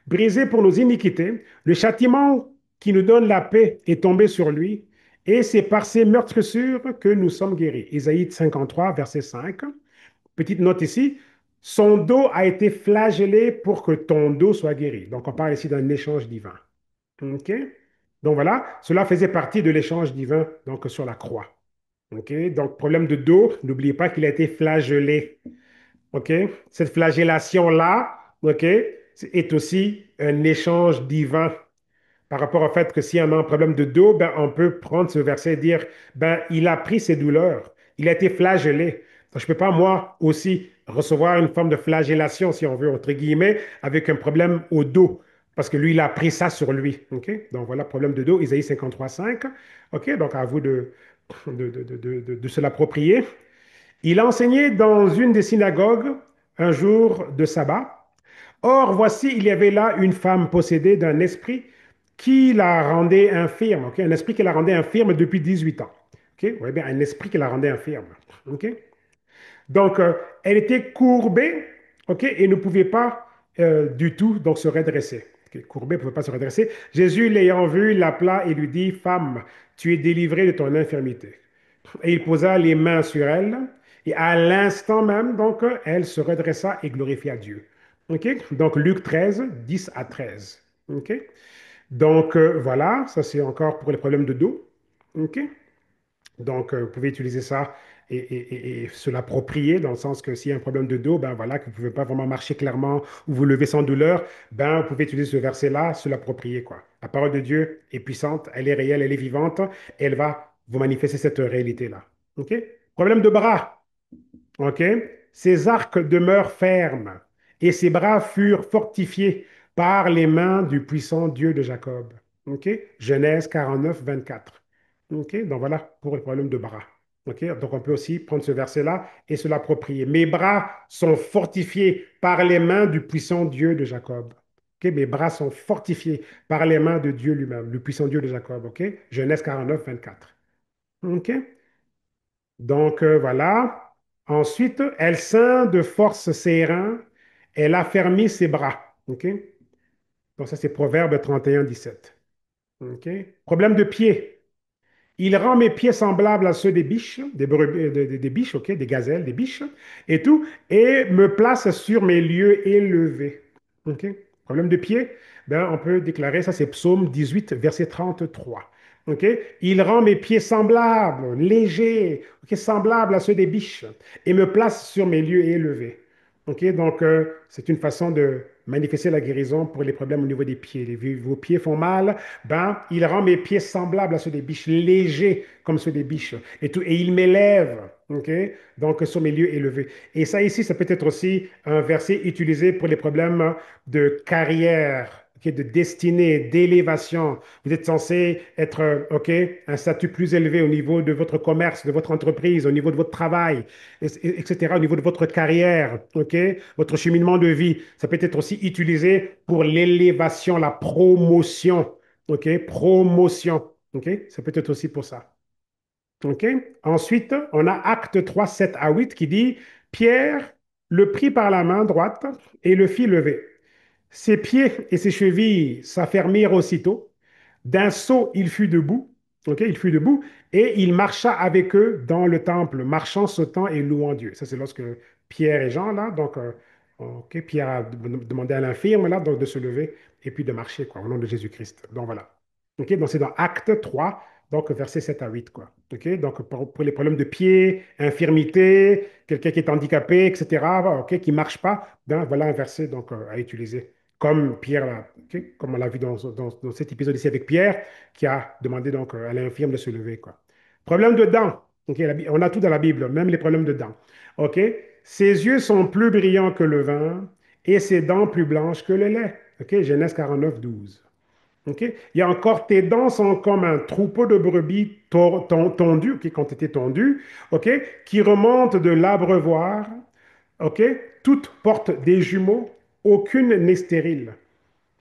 A: brisé pour nos iniquités. Le châtiment qui nous donne la paix est tombé sur lui, et c'est par ses meurtrissures que nous sommes guéris. Isaïe 53, verset 5. Petite note ici, son dos a été flagellé pour que ton dos soit guéri. Donc on parle ici d'un échange divin. OK? Donc voilà, cela faisait partie de l'échange divin donc sur la croix. OK? Donc problème de dos, n'oubliez pas qu'il a été flagellé. OK? Cette flagellation-là, OK, est aussi un échange divin par rapport au fait que si on a un problème de dos, ben, on peut prendre ce verset et dire, ben, il a pris ses douleurs, il a été flagellé. Donc, je ne peux pas, moi aussi, recevoir une forme de flagellation, si on veut, entre guillemets, avec un problème au dos, parce que lui, il a pris ça sur lui. OK? Donc, voilà, problème de dos, Isaïe 53, 5. OK? Donc, à vous de se l'approprier. Il enseignait dans une des synagogues un jour de sabbat. Or, voici, il y avait là une femme possédée d'un esprit qui la rendait infirme. Ok? Un esprit qui la rendait infirme depuis 18 ans. Ok? Vous voyez bien, un esprit qui la rendait infirme. Ok? Donc, elle était courbée, ok, et ne pouvait pas du tout donc, se redresser. Ok, courbée, ne pouvait pas se redresser. Jésus, l'ayant vue, l'appela et lui dit, Femme, tu es délivrée de ton infirmité. Et il posa les mains sur elle, et à l'instant même, donc, elle se redressa et glorifia Dieu. OK? Donc, Luc 13, 10 à 13. OK? Donc, voilà, ça c'est encore pour les problèmes de dos. OK? Donc, vous pouvez utiliser ça et se l'approprier dans le sens que s'il y a un problème de dos, ben voilà, que vous ne pouvez pas vraiment marcher clairement ou vous lever sans douleur, ben vous pouvez utiliser ce verset-là, se l'approprier, quoi. La parole de Dieu est puissante, elle est réelle, elle est vivante, et elle va vous manifester cette réalité-là. OK? Problème de bras. OK? Ses arcs demeurent fermes et ses bras furent fortifiés par les mains du puissant Dieu de Jacob. OK? Genèse 49, 24. OK? Donc voilà pour le problème de bras. OK? Donc on peut aussi prendre ce verset-là et se l'approprier. Mes bras sont fortifiés par les mains du puissant Dieu de Jacob. OK? Mes bras sont fortifiés par les mains de Dieu lui-même, le puissant Dieu de Jacob. OK? Genèse 49, 24. OK? Donc voilà. Ensuite, elle ceint de force ses reins, elle affermit ses bras. OK? Donc ça, c'est Proverbe 31, 17. OK? Problème de pied. Il rend mes pieds semblables à ceux des biches, des brebis, des biches, OK? Des gazelles, des biches, et tout, et me place sur mes lieux élevés. OK? Problème de pied, ben, on peut déclarer, ça c'est Psaume 18, verset 33. OK? Il rend mes pieds semblables, légers, OK? Semblables à ceux des biches, et me place sur mes lieux élevés. OK? Donc, c'est une façon de manifester la guérison pour les problèmes au niveau des pieds. Vos pieds font mal, ben, il rend mes pieds semblables à ceux des biches, légers comme ceux des biches. Et il m'élève, ok? Donc, sur mes lieux élevés. Et ça ici, ça peut être aussi un verset utilisé pour les problèmes de carrière, ok, de destinée, d'élévation. Vous êtes censé être, ok, un statut plus élevé au niveau de votre commerce, de votre entreprise, au niveau de votre travail, etc., au niveau de votre carrière, ok, votre cheminement de vie. Ça peut être aussi utilisé pour l'élévation, la promotion, ok, promotion, ok, ça peut être aussi pour ça. OK? Ensuite, on a Acte 3 7 à 8 qui dit, Pierre le prit par la main droite et le fit lever. Ses pieds et ses chevilles s'affermirent aussitôt. D'un saut, il fut debout. OK? Il fut debout et il marcha avec eux dans le temple, marchant, sautant et louant Dieu. Ça, c'est lorsque Pierre et Jean, là, donc, OK, Pierre a demandé à l'infirme, là, donc, de se lever et puis de marcher, quoi, au nom de Jésus-Christ. Donc, voilà. OK? Donc, c'est dans Acte 3 donc versets 7 à 8 quoi. OK? Donc, pour les problèmes de pied, infirmité, quelqu'un qui est handicapé, etc., OK, qui ne marche pas, ben, voilà un verset donc, à utiliser. Comme Pierre, là, OK? Comme on l'a vu dans cet épisode ici avec Pierre, qui a demandé donc à l'infirme de se lever, quoi. Problème de dents. OK? On a tout dans la Bible, même les problèmes de dents. OK? Ses yeux sont plus brillants que le vin et ses dents plus blanches que le lait. OK? Genèse 49, 12. OK? Il y a encore tes dents sont comme un troupeau de brebis tondu, OK, qui ont été tondues, OK, qui remontent de l'abreuvoir, OK? Toutes portent des jumeaux, aucune n'est stérile.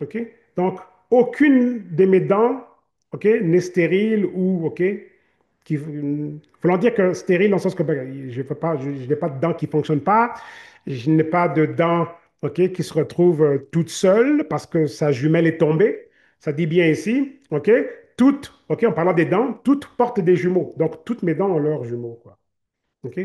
A: OK? Donc, aucune de mes dents, OK, n'est stérile ou, OK, voulant dire que stérile, dans le sens que ben, je n'ai pas de dents qui ne fonctionnent pas, je n'ai pas de dents, OK, qui se retrouvent toutes seules parce que sa jumelle est tombée. Ça dit bien ici, OK? Toutes, OK, en parlant des dents, toutes portent des jumeaux. Donc, toutes mes dents ont leurs jumeaux, quoi. OK?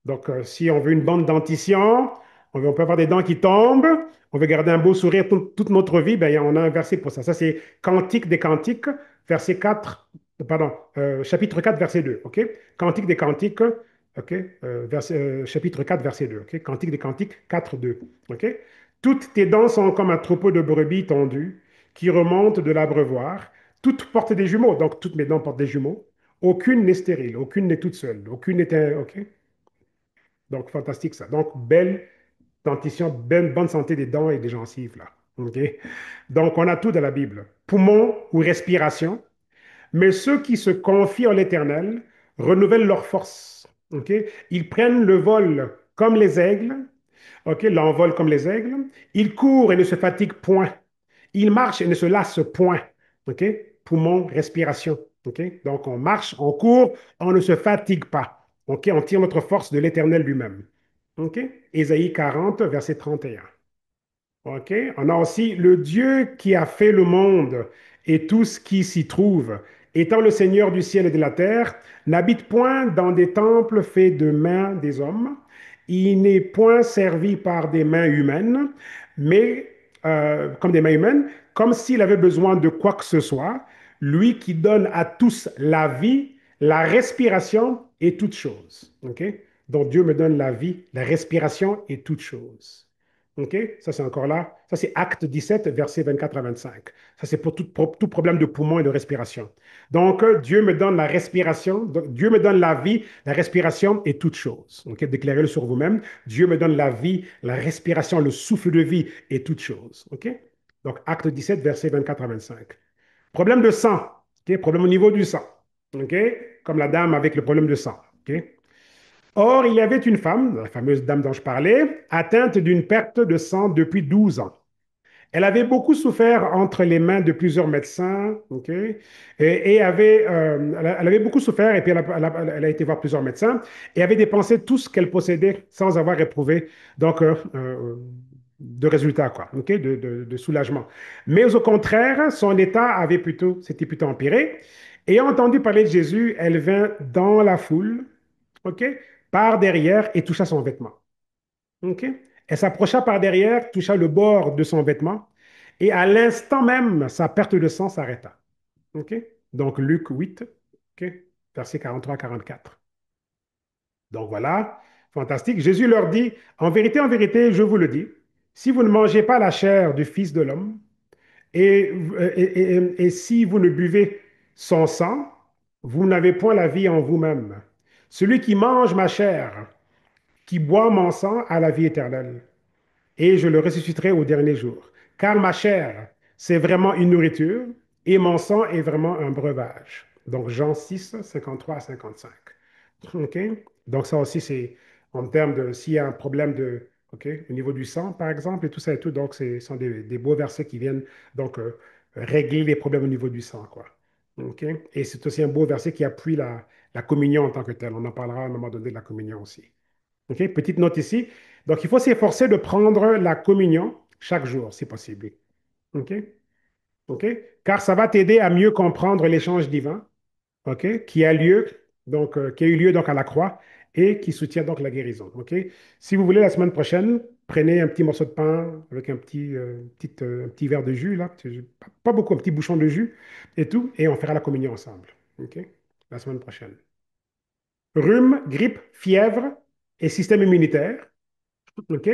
A: Donc, si on veut une bonne dentition, on peut avoir des dents qui tombent, on veut garder un beau sourire toute notre vie, ben, on a un verset pour ça. Ça, c'est Cantique des Cantiques, verset 4, pardon, chapitre 4, verset 2. OK? Cantique des Cantiques, OK? Chapitre 4, verset 2. OK? Cantique des Cantiques, 4, 2. OK? Toutes tes dents sont comme un troupeau de brebis tondues qui remontent de l'abreuvoir. Toutes portent des jumeaux, donc toutes mes dents portent des jumeaux. Aucune n'est stérile, aucune n'est toute seule, aucune n'est OK? Donc, fantastique ça. Donc, belle dentition, bonne santé des dents et des gencives, là. OK? Donc, on a tout dans la Bible. Poumons ou respiration. Mais ceux qui se confient en l'Éternel renouvellent leur force. OK? Ils prennent le vol comme les aigles. OK? L'envol comme les aigles. Ils courent et ne se fatiguent point. Ils marchent et ne se lassent point. OK? Poumons, respiration. OK? Donc, on marche, on court, on ne se fatigue pas. OK? On tire notre force de l'Éternel lui-même. OK? Ésaïe 40, verset 31. OK? On a aussi le Dieu qui a fait le monde et tout ce qui s'y trouve, étant le Seigneur du ciel et de la terre, n'habite point dans des temples faits de mains des hommes. Il n'est point servi par des mains humaines, mais comme des mains humaines, comme s'il avait besoin de quoi que ce soit, lui qui donne à tous la vie, la respiration et toutes choses. OK? Donc Dieu me donne la vie, la respiration et toutes choses. OK? Ça, c'est encore là. Ça, c'est Acte 17, versets 24 à 25. Ça, c'est pour tout problème de poumon et de respiration. Donc, Dieu me donne la respiration, donc, Dieu me donne la vie, la respiration et toutes choses. OK? Déclarez-le sur vous-même. Dieu me donne la vie, la respiration, le souffle de vie et toutes choses. OK? Donc, Acte 17, versets 24 à 25. Problème de sang. OK? Problème au niveau du sang. OK? Comme la dame avec le problème de sang. OK? Or, il y avait une femme, la fameuse dame dont je parlais, atteinte d'une perte de sang depuis 12 ans. Elle avait beaucoup souffert entre les mains de plusieurs médecins, ok, elle avait beaucoup souffert et puis elle a été voir plusieurs médecins et avait dépensé tout ce qu'elle possédait sans avoir éprouvé donc de résultats quoi, ok, de soulagement. Mais au contraire, son état s'était plutôt empiré. Ayant entendu parler de Jésus, elle vint dans la foule, ok, par derrière et toucha son vêtement. OK? Elle s'approcha par derrière, toucha le bord de son vêtement, et à l'instant même, sa perte de sang s'arrêta. OK? Donc, Luc 8, OK? Versets 43 à 44. Donc voilà, fantastique. Jésus leur dit, en vérité, je vous le dis, si vous ne mangez pas la chair du Fils de l'homme, et, et si vous ne buvez son sang, vous n'avez point la vie en vous-même. Celui qui mange ma chair, qui boit mon sang, a la vie éternelle, et je le ressusciterai au dernier jour. Car ma chair, c'est vraiment une nourriture, et mon sang est vraiment un breuvage. Donc Jean 6, 53 à 55. OK? Donc ça aussi, c'est en termes de s'il y a un problème de, OK, au niveau du sang, par exemple, et tout ça et tout. Donc, ce sont des beaux versets qui viennent donc régler les problèmes au niveau du sang, quoi. OK? Et c'est aussi un beau verset qui appuie la communion en tant que telle. On en parlera à un moment donné de la communion aussi. OK? Petite note ici. Donc, il faut s'efforcer de prendre la communion chaque jour, si possible. OK? OK? Car ça va t'aider à mieux comprendre l'échange divin, OK, qui a lieu, donc, qui a eu lieu donc à la croix et qui soutient donc la guérison. OK? Si vous voulez, la semaine prochaine, prenez un petit morceau de pain avec un petit verre de jus, là, pas beaucoup, un petit bouchon de jus et tout, et on fera la communion ensemble. OK? La semaine prochaine. Rhume, grippe, fièvre et système immunitaire. OK?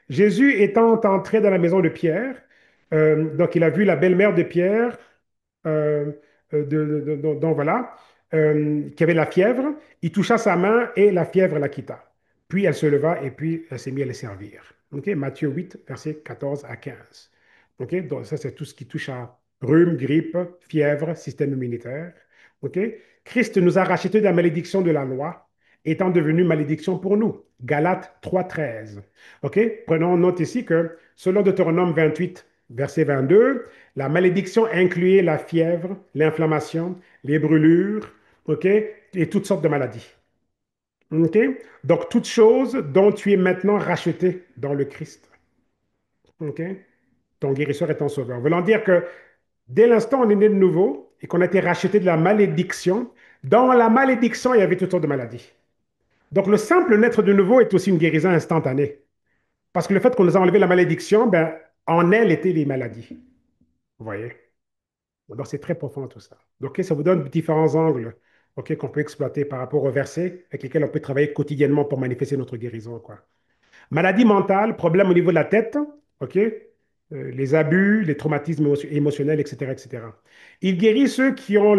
A: Jésus étant entré dans la maison de Pierre, donc il a vu la belle-mère de Pierre, euh, dont voilà, qui avait la fièvre. Il toucha sa main et la fièvre la quitta. Puis elle se leva et puis elle s'est mise à les servir. OK? Matthieu 8, versets 14 à 15. OK? Donc ça, c'est tout ce qui touche à rhume, grippe, fièvre, système immunitaire. OK? Christ nous a rachetés de la malédiction de la loi, étant devenu malédiction pour nous. Galates 3:13. OK? Prenons note ici que selon Deutéronome 28, verset 22, la malédiction incluait la fièvre, l'inflammation, les brûlures, OK? Et toutes sortes de maladies. OK? Donc, toutes choses dont tu es maintenant racheté dans le Christ. OK? Ton guérisseur et ton sauveur. Voulant dire que dès l'instant où on est né de nouveau et qu'on a été racheté de la malédiction, dans la malédiction, il y avait toutes sortes de maladies. Donc, le simple naître de nouveau est aussi une guérison instantanée. Parce que le fait qu'on nous a enlevé la malédiction, ben, en elle étaient les maladies. Vous voyez? Donc, c'est très profond tout ça. Donc, ça vous donne différents angles, OK, qu'on peut exploiter par rapport aux versets avec lesquels on peut travailler quotidiennement pour manifester notre guérison, quoi. Maladie mentale, problème au niveau de la tête, OK? Les abus, les traumatismes émotionnels, etc., etc. Il guérit ceux qui ont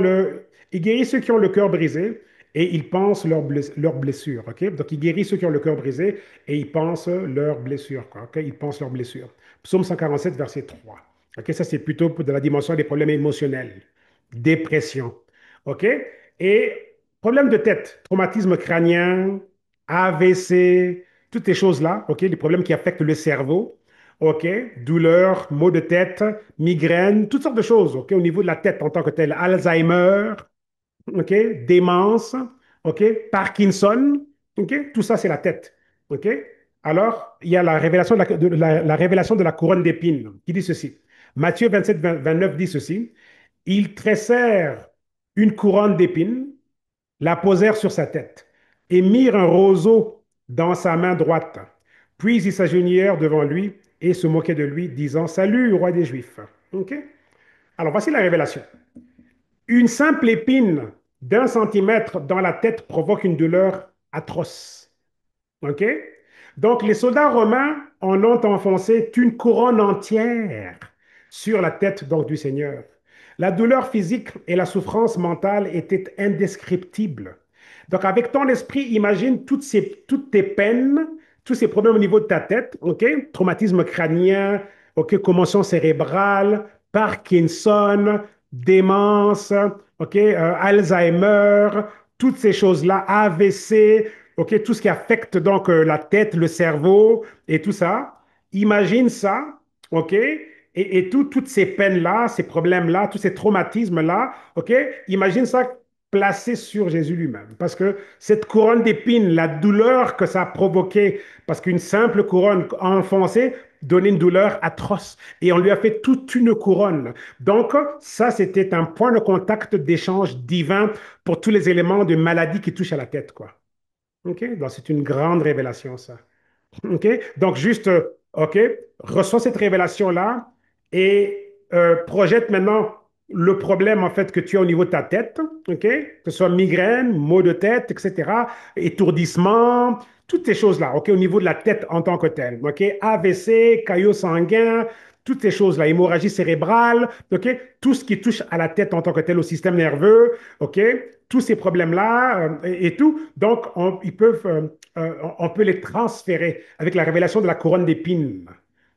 A: il guérit ceux qui ont le cœur brisé et ils pensent leurs blessures, OK? Donc, il guérit ceux qui ont le cœur brisé et ils pensent leurs blessures, quoi, OK? Ils pensent leurs blessures. Psaume 147, verset 3. OK? Ça, c'est plutôt de la dimension des problèmes émotionnels, dépression, OK? Et problème de tête, traumatisme crânien, AVC, toutes ces choses-là, OK, les problèmes qui affectent le cerveau, OK, douleurs, maux de tête, migraines, toutes sortes de choses, OK, au niveau de la tête en tant que tel, Alzheimer, OK, démence, OK, Parkinson, OK, tout ça c'est la tête, OK. Alors, il y a la révélation la révélation de la couronne d'épines qui dit ceci. Matthieu 27, 29 dit ceci. Ils tressèrent une couronne d'épines, la posèrent sur sa tête et mirent un roseau dans sa main droite. Puis ils s'agenouillèrent devant lui et se moquaient de lui, disant, Salut, roi des Juifs. OK? Alors voici la révélation. Une simple épine d'1 centimètre dans la tête provoque une douleur atroce. OK? Donc, les soldats romains en ont enfoncé une couronne entière sur la tête donc, du Seigneur. La douleur physique et la souffrance mentale étaient indescriptibles. Donc, avec ton esprit, imagine toutes tes peines, tous ces problèmes au niveau de ta tête, OK? Traumatisme crânien, OK? Commotion cérébrale, Parkinson, démence, OK? Alzheimer, toutes ces choses-là, AVC, OK, tout ce qui affecte donc la tête, le cerveau et tout ça. Imagine ça, OK, et toutes ces peines-là, ces problèmes-là, tous ces traumatismes-là, OK, imagine ça placé sur Jésus lui-même. Parce que cette couronne d'épines, la douleur que ça a provoqué, parce qu'une simple couronne enfoncée donnait une douleur atroce. Et on lui a fait toute une couronne. Donc, ça, c'était un point de contact d'échange divin pour tous les éléments de maladie qui touchent à la tête, quoi. OK? Donc, c'est une grande révélation, ça. OK? Donc, juste, OK, reçois cette révélation-là et projette maintenant le problème, en fait, que tu as au niveau de ta tête, OK? Que ce soit migraine, maux de tête, etc., étourdissement, toutes ces choses-là, OK, au niveau de la tête en tant que telle, OK, AVC, caillot sanguin, toutes ces choses-là, hémorragie cérébrale, OK, tout ce qui touche à la tête en tant que tel, au système nerveux, OK, tous ces problèmes-là et tout, donc on peut les transférer avec la révélation de la couronne d'épines.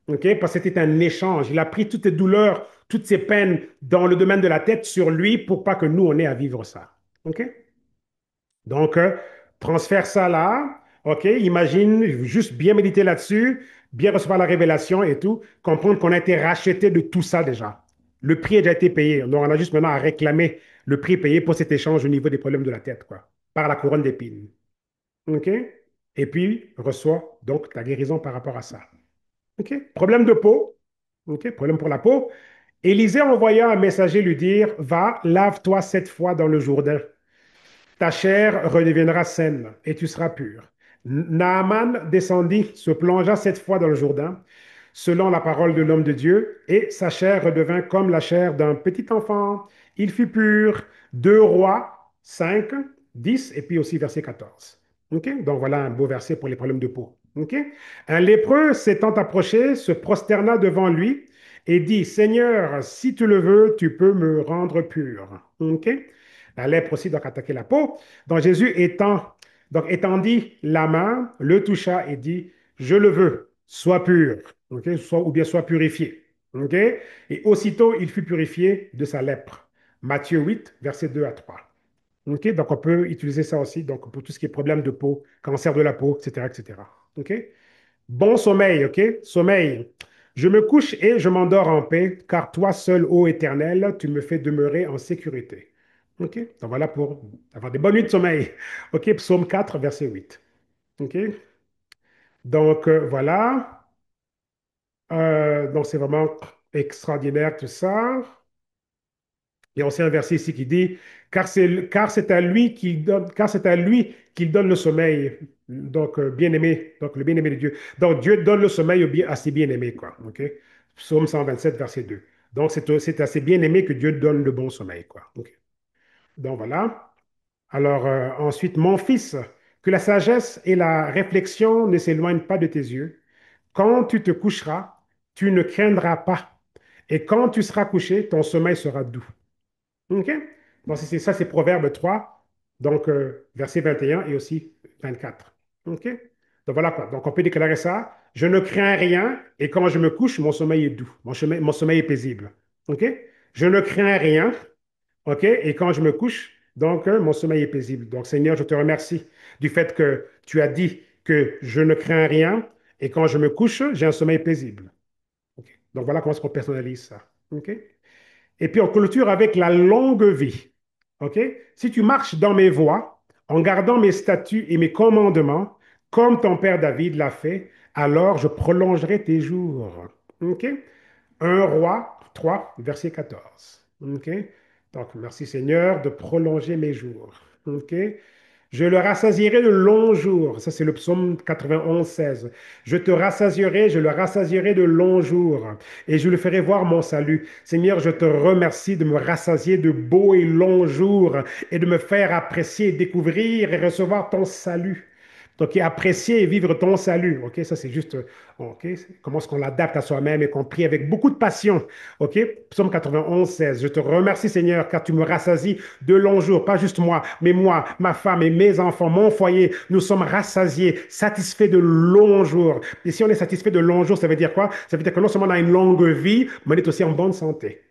A: OK? Parce que c'était un échange. Il a pris toutes ces douleurs, toutes ces peines dans le domaine de la tête sur lui pour pas que nous, on ait à vivre ça. OK? Donc, transfère ça là. OK? Imagine, juste bien méditer là-dessus, bien recevoir la révélation et tout, comprendre qu'on a été racheté de tout ça déjà. Le prix a déjà été payé. Donc, on a juste maintenant à réclamer le prix payé pour cet échange au niveau des problèmes de la tête, quoi, par la couronne d'épines. OK? Et puis, reçois donc ta guérison par rapport à ça. OK? Problème de peau. OK? Problème pour la peau. Élisée envoya un messager lui dire, va, lave-toi 7 fois dans le Jourdain. Ta chair redeviendra saine et tu seras pur. Naaman descendit, se plongea 7 fois dans le Jourdain, selon la parole de l'homme de Dieu, et sa chair redevint comme la chair d'un petit enfant. Il fut pur. 2 Rois 5, 10, et puis aussi verset 14. OK? Donc voilà un beau verset pour les problèmes de peau. OK? Un lépreux s'étant approché, se prosterna devant lui et dit, Seigneur, si tu le veux, tu peux me rendre pur. OK? La lèpre aussi doit attaquer la peau. Donc Jésus étendit la main, le toucha et dit, je le veux, sois pur, ok, ou bien sois purifié. Ok. Et aussitôt, il fut purifié de sa lèpre. Matthieu 8, versets 2 à 3. Ok. Donc on peut utiliser ça aussi donc, pour tout ce qui est problème de peau, cancer de la peau, etc. etc. Ok. Bon sommeil, ok? Sommeil. Je me couche et je m'endors en paix, car toi seul, ô Éternel, tu me fais demeurer en sécurité. Ok? Donc voilà pour avoir des bonnes nuits de sommeil. Ok? Psaume 4, verset 8. Ok? Donc voilà. Donc c'est vraiment extraordinaire tout ça. Il y a aussi un verset ici qui dit, car c'est à lui qu'il donne, car c'est à lui qu'il donne le sommeil. Donc, bien-aimé, donc le bien-aimé de Dieu. Donc, Dieu donne le sommeil à ses bien-aimés, quoi. OK? Psaume 127, verset 2. Donc, c'est à ses bien-aimés que Dieu donne le bon sommeil, quoi. OK? Donc, voilà. Alors, ensuite, mon fils, que la sagesse et la réflexion ne s'éloignent pas de tes yeux. Quand tu te coucheras, tu ne craindras pas. Et quand tu seras couché, ton sommeil sera doux. OK? Donc, c'est ça, c'est Proverbe 3, donc verset 21 et aussi 24. OK? Donc, voilà quoi. Donc, on peut déclarer ça. Je ne crains rien et quand je me couche, mon sommeil est doux. Mon sommeil est paisible. OK? Je ne crains rien. OK? Et quand je me couche, donc, mon sommeil est paisible. Donc, Seigneur, je te remercie du fait que tu as dit que je ne crains rien et quand je me couche, j'ai un sommeil paisible. OK? Donc, voilà comment est-ce qu'on personnalise ça. OK? Et puis on clôture avec la longue vie. OK? Si tu marches dans mes voies, en gardant mes statuts et mes commandements, comme ton père David l'a fait, alors je prolongerai tes jours. OK? 1 Roi 3, verset 14. OK? Donc, merci Seigneur de prolonger mes jours. OK? Je le rassasierai de longs jours. Ça, c'est le psaume 91, 16. Je te rassasierai, je le rassasierai de longs jours et je le ferai voir mon salut. Seigneur, je te remercie de me rassasier de beaux et longs jours et de me faire apprécier, découvrir et recevoir ton salut. Donc, apprécier et vivre ton salut. OK, ça c'est juste, OK, comment est-ce qu'on l'adapte à soi-même et qu'on prie avec beaucoup de passion. OK, psaume 91, 16. Je te remercie, Seigneur, car tu me rassasies de longs jours, pas juste moi, mais moi, ma femme et mes enfants, mon foyer. Nous sommes rassasiés, satisfaits de longs jours. Et si on est satisfait de longs jours, ça veut dire quoi? Ça veut dire que non seulement on a une longue vie, mais on est aussi en bonne santé.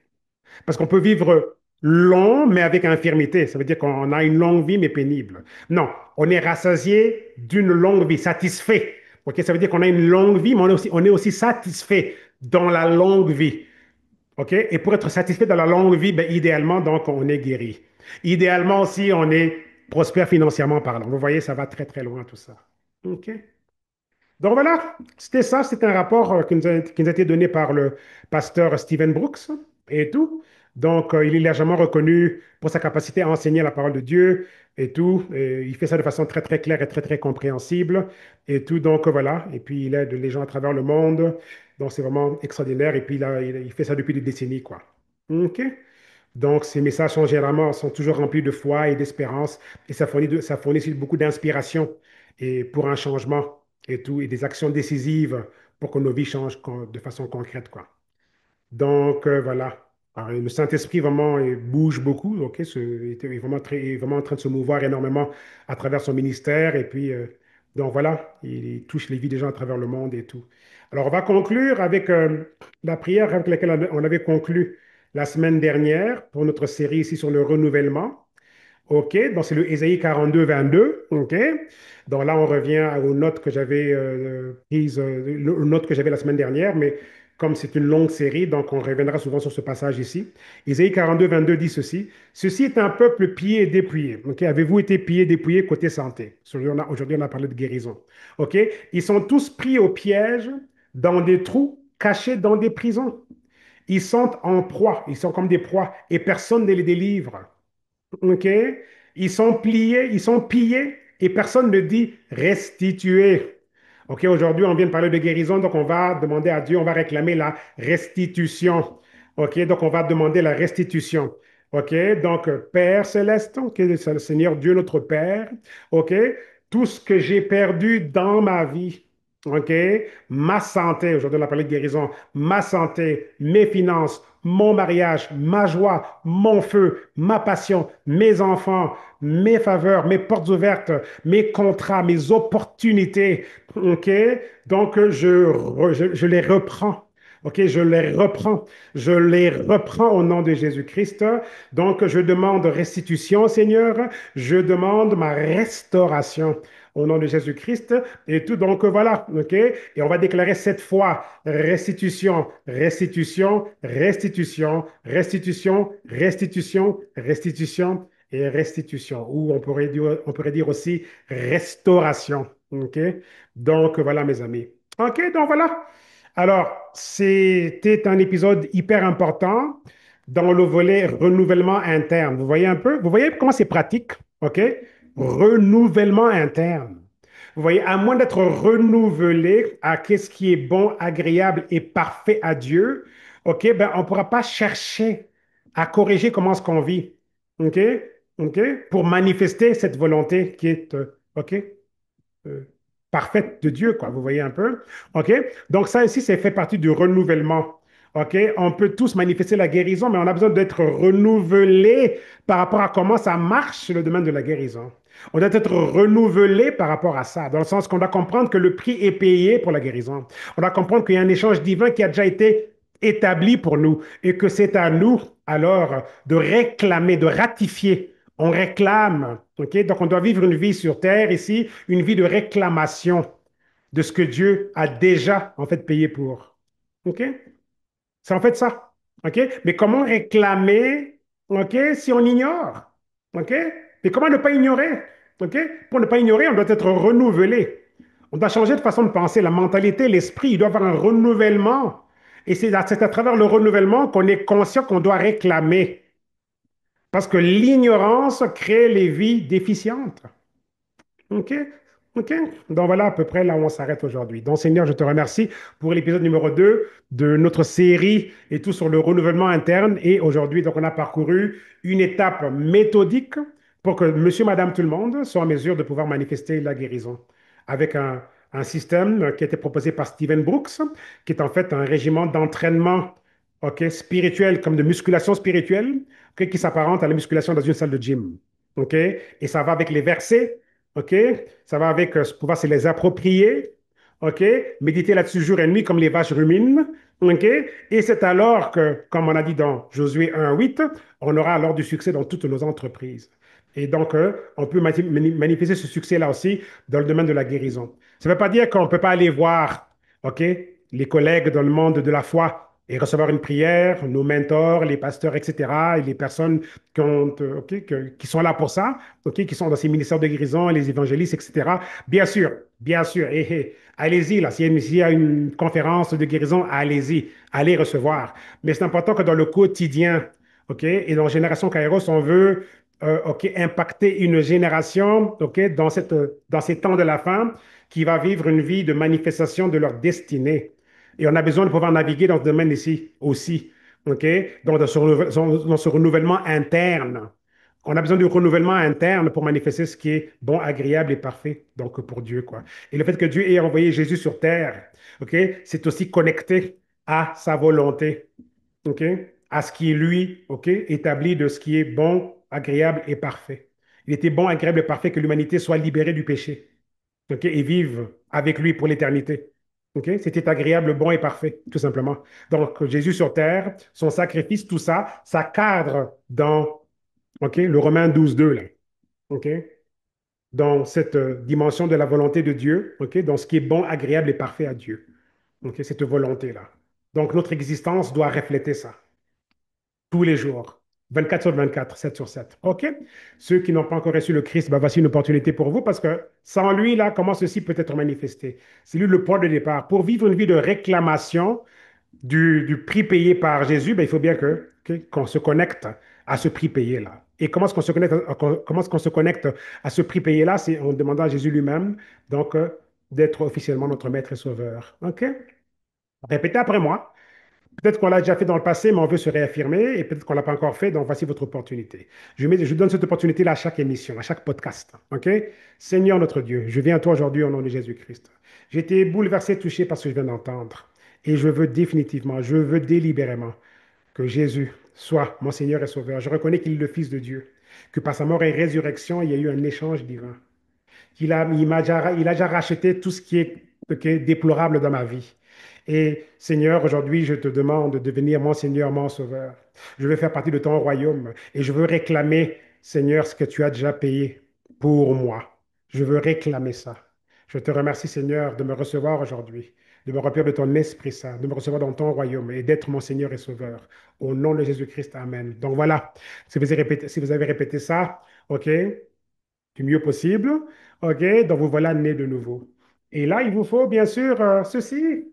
A: Parce qu'on peut vivre long, mais avec infirmité. Ça veut dire qu'on a une longue vie, mais pénible. Non, on est rassasié d'une longue vie, satisfait. Ok, ça veut dire qu'on a une longue vie, mais on est aussi satisfait dans la longue vie. Ok, et pour être satisfait dans la longue vie, ben, idéalement, donc, on est guéri. Idéalement aussi, on est prospère financièrement parlant. Vous voyez, ça va très, très loin tout ça. Ok. Donc voilà, c'était ça, c'est un rapport qui nous a été donné par le pasteur Stephen Brooks et tout. Donc il est largement reconnu pour sa capacité à enseigner la parole de Dieu et tout. Et il fait ça de façon très très claire et très très compréhensible et tout. Donc voilà, et puis il aide les gens à travers le monde. Donc c'est vraiment extraordinaire et puis là, il fait ça depuis des décennies, quoi. OK? Donc, ces messages sont généralement sont toujours remplis de foi et d'espérance et ça fournit aussi beaucoup d'inspiration et pour un changement et tout, et des actions décisives pour que nos vies changent de façon concrète, quoi. Donc, voilà. Alors, le Saint-Esprit vraiment bouge beaucoup, ok? Il est vraiment, il est vraiment en train de se mouvoir énormément à travers son ministère. Et puis, donc voilà, il touche les vies des gens à travers le monde et tout. Alors, on va conclure avec la prière avec laquelle on avait conclu la semaine dernière pour notre série ici sur le renouvellement. OK, donc c'est le Ésaïe 42, 22. OK, donc là, on revient aux notes que j'avais prises, aux notes que j'avais la semaine dernière, mais comme c'est une longue série, donc on reviendra souvent sur ce passage ici. Ésaïe 42, 22 dit ceci: Ceci est un peuple pillé et dépouillé. OK, avez-vous été pillé, dépouillé côté santé? Aujourd'hui, on a parlé de guérison. OK, ils sont tous pris au piège, dans des trous, cachés dans des prisons. Ils sont en proie, ils sont comme des proies, et personne ne les délivre. OK? Ils sont pliés, ils sont pillés et personne ne dit restituer. OK, aujourd'hui, on vient de parler de guérison, donc on va demander à Dieu, on va réclamer la restitution. OK, donc on va demander la restitution. OK, donc Père céleste, OK, c'est le Seigneur Dieu notre Père. OK, tout ce que j'ai perdu dans ma vie. OK, ma santé, aujourd'hui on a parlé de guérison, ma santé, mes finances, mon mariage, ma joie, mon feu, ma passion, mes enfants, mes faveurs, mes portes ouvertes, mes contrats, mes opportunités. OK? Donc, je les reprends. OK, je les reprends. Je les reprends au nom de Jésus-Christ. Donc, je demande restitution, Seigneur. Je demande ma restauration au nom de Jésus-Christ et tout. Donc, voilà. OK? Et on va déclarer cette fois restitution, restitution, restitution, restitution, restitution, restitution et restitution. Ou on pourrait dire aussi restauration. OK? Donc, voilà, mes amis. OK, donc voilà. Alors, c'était un épisode hyper important dans le volet renouvellement interne. Vous voyez un peu? Vous voyez comment c'est pratique? OK? Renouvellement interne. Vous voyez, à moins d'être renouvelé à qu'est-ce qui est bon, agréable et parfait à Dieu, OK, ben, on ne pourra pas chercher à corriger comment est-ce qu'on vit. OK? OK? Pour manifester cette volonté qui est, OK? euh, parfaite de Dieu, quoi. Vous voyez un peu? OK? Donc, ça ici, c'est fait partie du renouvellement. OK? On peut tous manifester la guérison, mais on a besoin d'être renouvelé par rapport à comment ça marche sur le domaine de la guérison. On doit être renouvelé par rapport à ça, dans le sens qu'on doit comprendre que le prix est payé pour la guérison. On doit comprendre qu'il y a un échange divin qui a déjà été établi pour nous et que c'est à nous alors de réclamer, de ratifier. On réclame, ok? Donc on doit vivre une vie sur terre ici, une vie de réclamation de ce que Dieu a déjà en fait payé pour. Ok? C'est en fait ça. OK? Mais comment réclamer, OK, si on ignore? OK? Et comment ne pas ignorer? OK? Pour ne pas ignorer, on doit être renouvelé. On doit changer de façon de penser. La mentalité, l'esprit, il doit avoir un renouvellement. Et c'est à travers le renouvellement qu'on est conscient qu'on doit réclamer. Parce que l'ignorance crée les vies déficientes. OK? OK? Donc voilà à peu près là où on s'arrête aujourd'hui. Donc Seigneur, je te remercie pour l'épisode numéro 2 de notre série et tout sur le renouvellement interne. Et aujourd'hui, donc on a parcouru une étape méthodique pour que monsieur, madame, tout le monde soit en mesure de pouvoir manifester la guérison avec un système qui a été proposé par Stephen Brooks, qui est en fait un régiment d'entraînement OK, spirituel, comme de musculation spirituelle, OK, qui s'apparente à la musculation dans une salle de gym. OK? Et ça va avec les versets. OK? Ça va avec pouvoir se les approprier. OK? Méditer là-dessus jour et nuit comme les vaches ruminent. OK? Et c'est alors que, comme on a dit dans Josué 1:8, on aura alors du succès dans toutes nos entreprises. Et donc, on peut manifester ce succès-là aussi dans le domaine de la guérison. Ça ne veut pas dire qu'on ne peut pas aller voir, OK, les collègues dans le monde de la foi et recevoir une prière, nos mentors, les pasteurs, etc., et les personnes OK, qui sont là pour ça, OK, qui sont dans ces ministères de guérison, les évangélistes, etc. Bien sûr, allez-y, là, s'il y a une conférence de guérison, allez-y, allez recevoir. Mais c'est important que dans le quotidien, OK, et dans Génération Kairos, on veut OK, impacter une génération OK, dans ces temps de la fin qui va vivre une vie de manifestation de leur destinée. Et on a besoin de pouvoir naviguer dans ce domaine ici aussi. OK? Donc, dans ce renouvellement interne On a besoin du renouvellement interne pour manifester ce qui est bon, agréable et parfait, donc pour Dieu, quoi. Et le fait que Dieu ait envoyé Jésus sur terre, OK, c'est aussi connecté à sa volonté, OK, à ce qui est lui, OK, établi de ce qui est bon, agréable et parfait. Il était bon, agréable et parfait que l'humanité soit libérée du péché, OK, et vive avec lui pour l'éternité. OK? C'était agréable, bon et parfait, tout simplement. Donc, Jésus sur terre, son sacrifice, tout ça, ça cadre dans, OK, le Romain 12:2 là. OK? Dans cette dimension de la volonté de Dieu, OK? Dans ce qui est bon, agréable et parfait à Dieu. OK? Cette volonté-là. Donc, notre existence doit refléter ça tous les jours, 24 sur 24, 7 sur 7. OK? Ceux qui n'ont pas encore reçu le Christ, ben, voici une opportunité pour vous parce que sans lui, là, comment ceci peut être manifesté? C'est lui le point de départ. Pour vivre une vie de réclamation du prix payé par Jésus, ben, il faut bien qu'on se connecte à ce prix payé-là. Et comment est-ce qu'on se connecte, comment est-ce qu'on se connecte à ce prix payé-là? C'est en demandant à Jésus lui-même, donc, d'être officiellement notre maître et sauveur. OK? Répétez après moi. Peut-être qu'on l'a déjà fait dans le passé, mais on veut se réaffirmer, et peut-être qu'on ne l'a pas encore fait, donc voici votre opportunité. Je donne cette opportunité-là à chaque émission, à chaque podcast. OK? Seigneur notre Dieu, je viens à toi aujourd'hui au nom de Jésus-Christ. J'ai été bouleversé, touché par ce que je viens d'entendre. Et je veux définitivement, je veux délibérément que Jésus soit mon Seigneur et Sauveur. Je reconnais qu'il est le Fils de Dieu, que par sa mort et résurrection, il y a eu un échange divin. Il a déjà racheté tout ce qui est déplorable dans ma vie. Et Seigneur, aujourd'hui, je te demande de devenir mon Seigneur, mon Sauveur. Je veux faire partie de ton royaume et je veux réclamer, Seigneur, ce que tu as déjà payé pour moi. Je veux réclamer ça. Je te remercie, Seigneur, de me recevoir aujourd'hui, de me remplir de ton Esprit Saint, de me recevoir dans ton royaume et d'être mon Seigneur et Sauveur. Au nom de Jésus-Christ, Amen. Donc voilà, si vous avez répété ça, OK, du mieux possible. OK, donc vous voilà né de nouveau. Et là, il vous faut bien sûr ceci.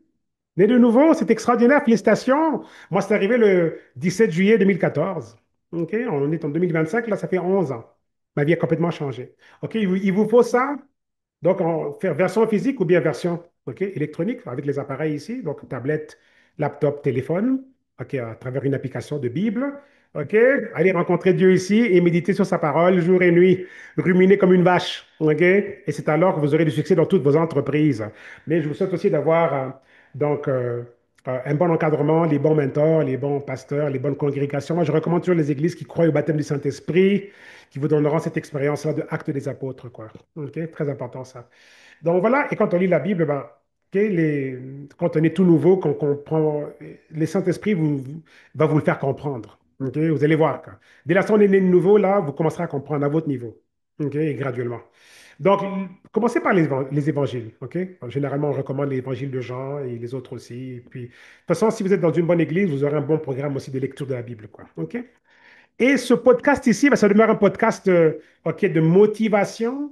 A: Né de nouveau, c'est extraordinaire, félicitations. Moi, c'est arrivé le 17 juillet 2014. OK, on est en 2025, là, ça fait 11 ans. Ma vie a complètement changé. OK, il vous faut ça. Donc, faire version physique ou bien version électronique avec les appareils ici, donc tablette, laptop, téléphone, à travers une application de Bible. OK, allez rencontrer Dieu ici et méditer sur sa parole jour et nuit, ruminer comme une vache. OK, et c'est alors que vous aurez du succès dans toutes vos entreprises. Mais je vous souhaite aussi d'avoir donc un bon encadrement, les bons mentors, les bons pasteurs, les bonnes congrégations. Moi, je recommande toujours les églises qui croient au baptême du Saint-Esprit, qui vous donneront cette expérience-là de acte des apôtres, quoi. OK, très important ça. Donc voilà, et quand on lit la Bible, ben, quand on est tout nouveau, qu'on comprend, le Saint-Esprit va vous le faire comprendre. OK? Vous allez voir. Quoi. Dès l'instant où on est né de nouveau, là, vous commencerez à comprendre à votre niveau. OK? Et graduellement. Donc, commencez par les évangiles. OK? Généralement, on recommande l'évangile de Jean et les autres aussi. Et puis, de toute façon, si vous êtes dans une bonne église, vous aurez un bon programme aussi de lecture de la Bible. Quoi. OK? Et ce podcast ici, ben, ça demeure un podcast OK, de motivation,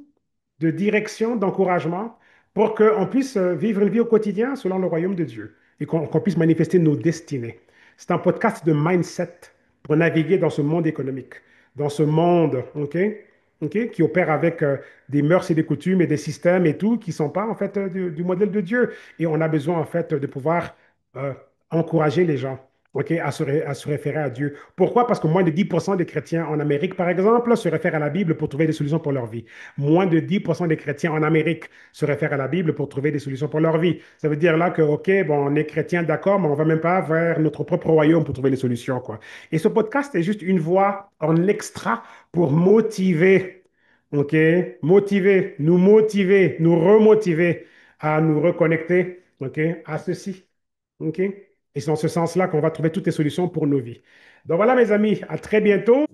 A: de direction, d'encouragement, pour qu'on puisse vivre une vie au quotidien selon le royaume de Dieu et qu'on puisse manifester nos destinées. C'est un podcast de mindset pour naviguer dans ce monde économique, dans ce monde, qui opère avec des mœurs et des coutumes et des systèmes et tout qui ne sont pas en fait du modèle de Dieu. Et on a besoin en fait de pouvoir euh, encourager les gens. À se référer à Dieu. Pourquoi? Parce que moins de 10% des chrétiens en Amérique, par exemple, se réfèrent à la Bible pour trouver des solutions pour leur vie. Moins de 10% des chrétiens en Amérique se réfèrent à la Bible pour trouver des solutions pour leur vie. Ça veut dire là que, OK, bon, on est chrétien, d'accord, mais on ne va même pas vers notre propre royaume pour trouver les solutions, quoi. Et ce podcast est juste une voix en extra pour motiver, OK, motiver, nous remotiver à nous reconnecter, OK, à ceci. OK? Et c'est dans ce sens-là qu'on va trouver toutes les solutions pour nos vies. Donc voilà, mes amis, à très bientôt.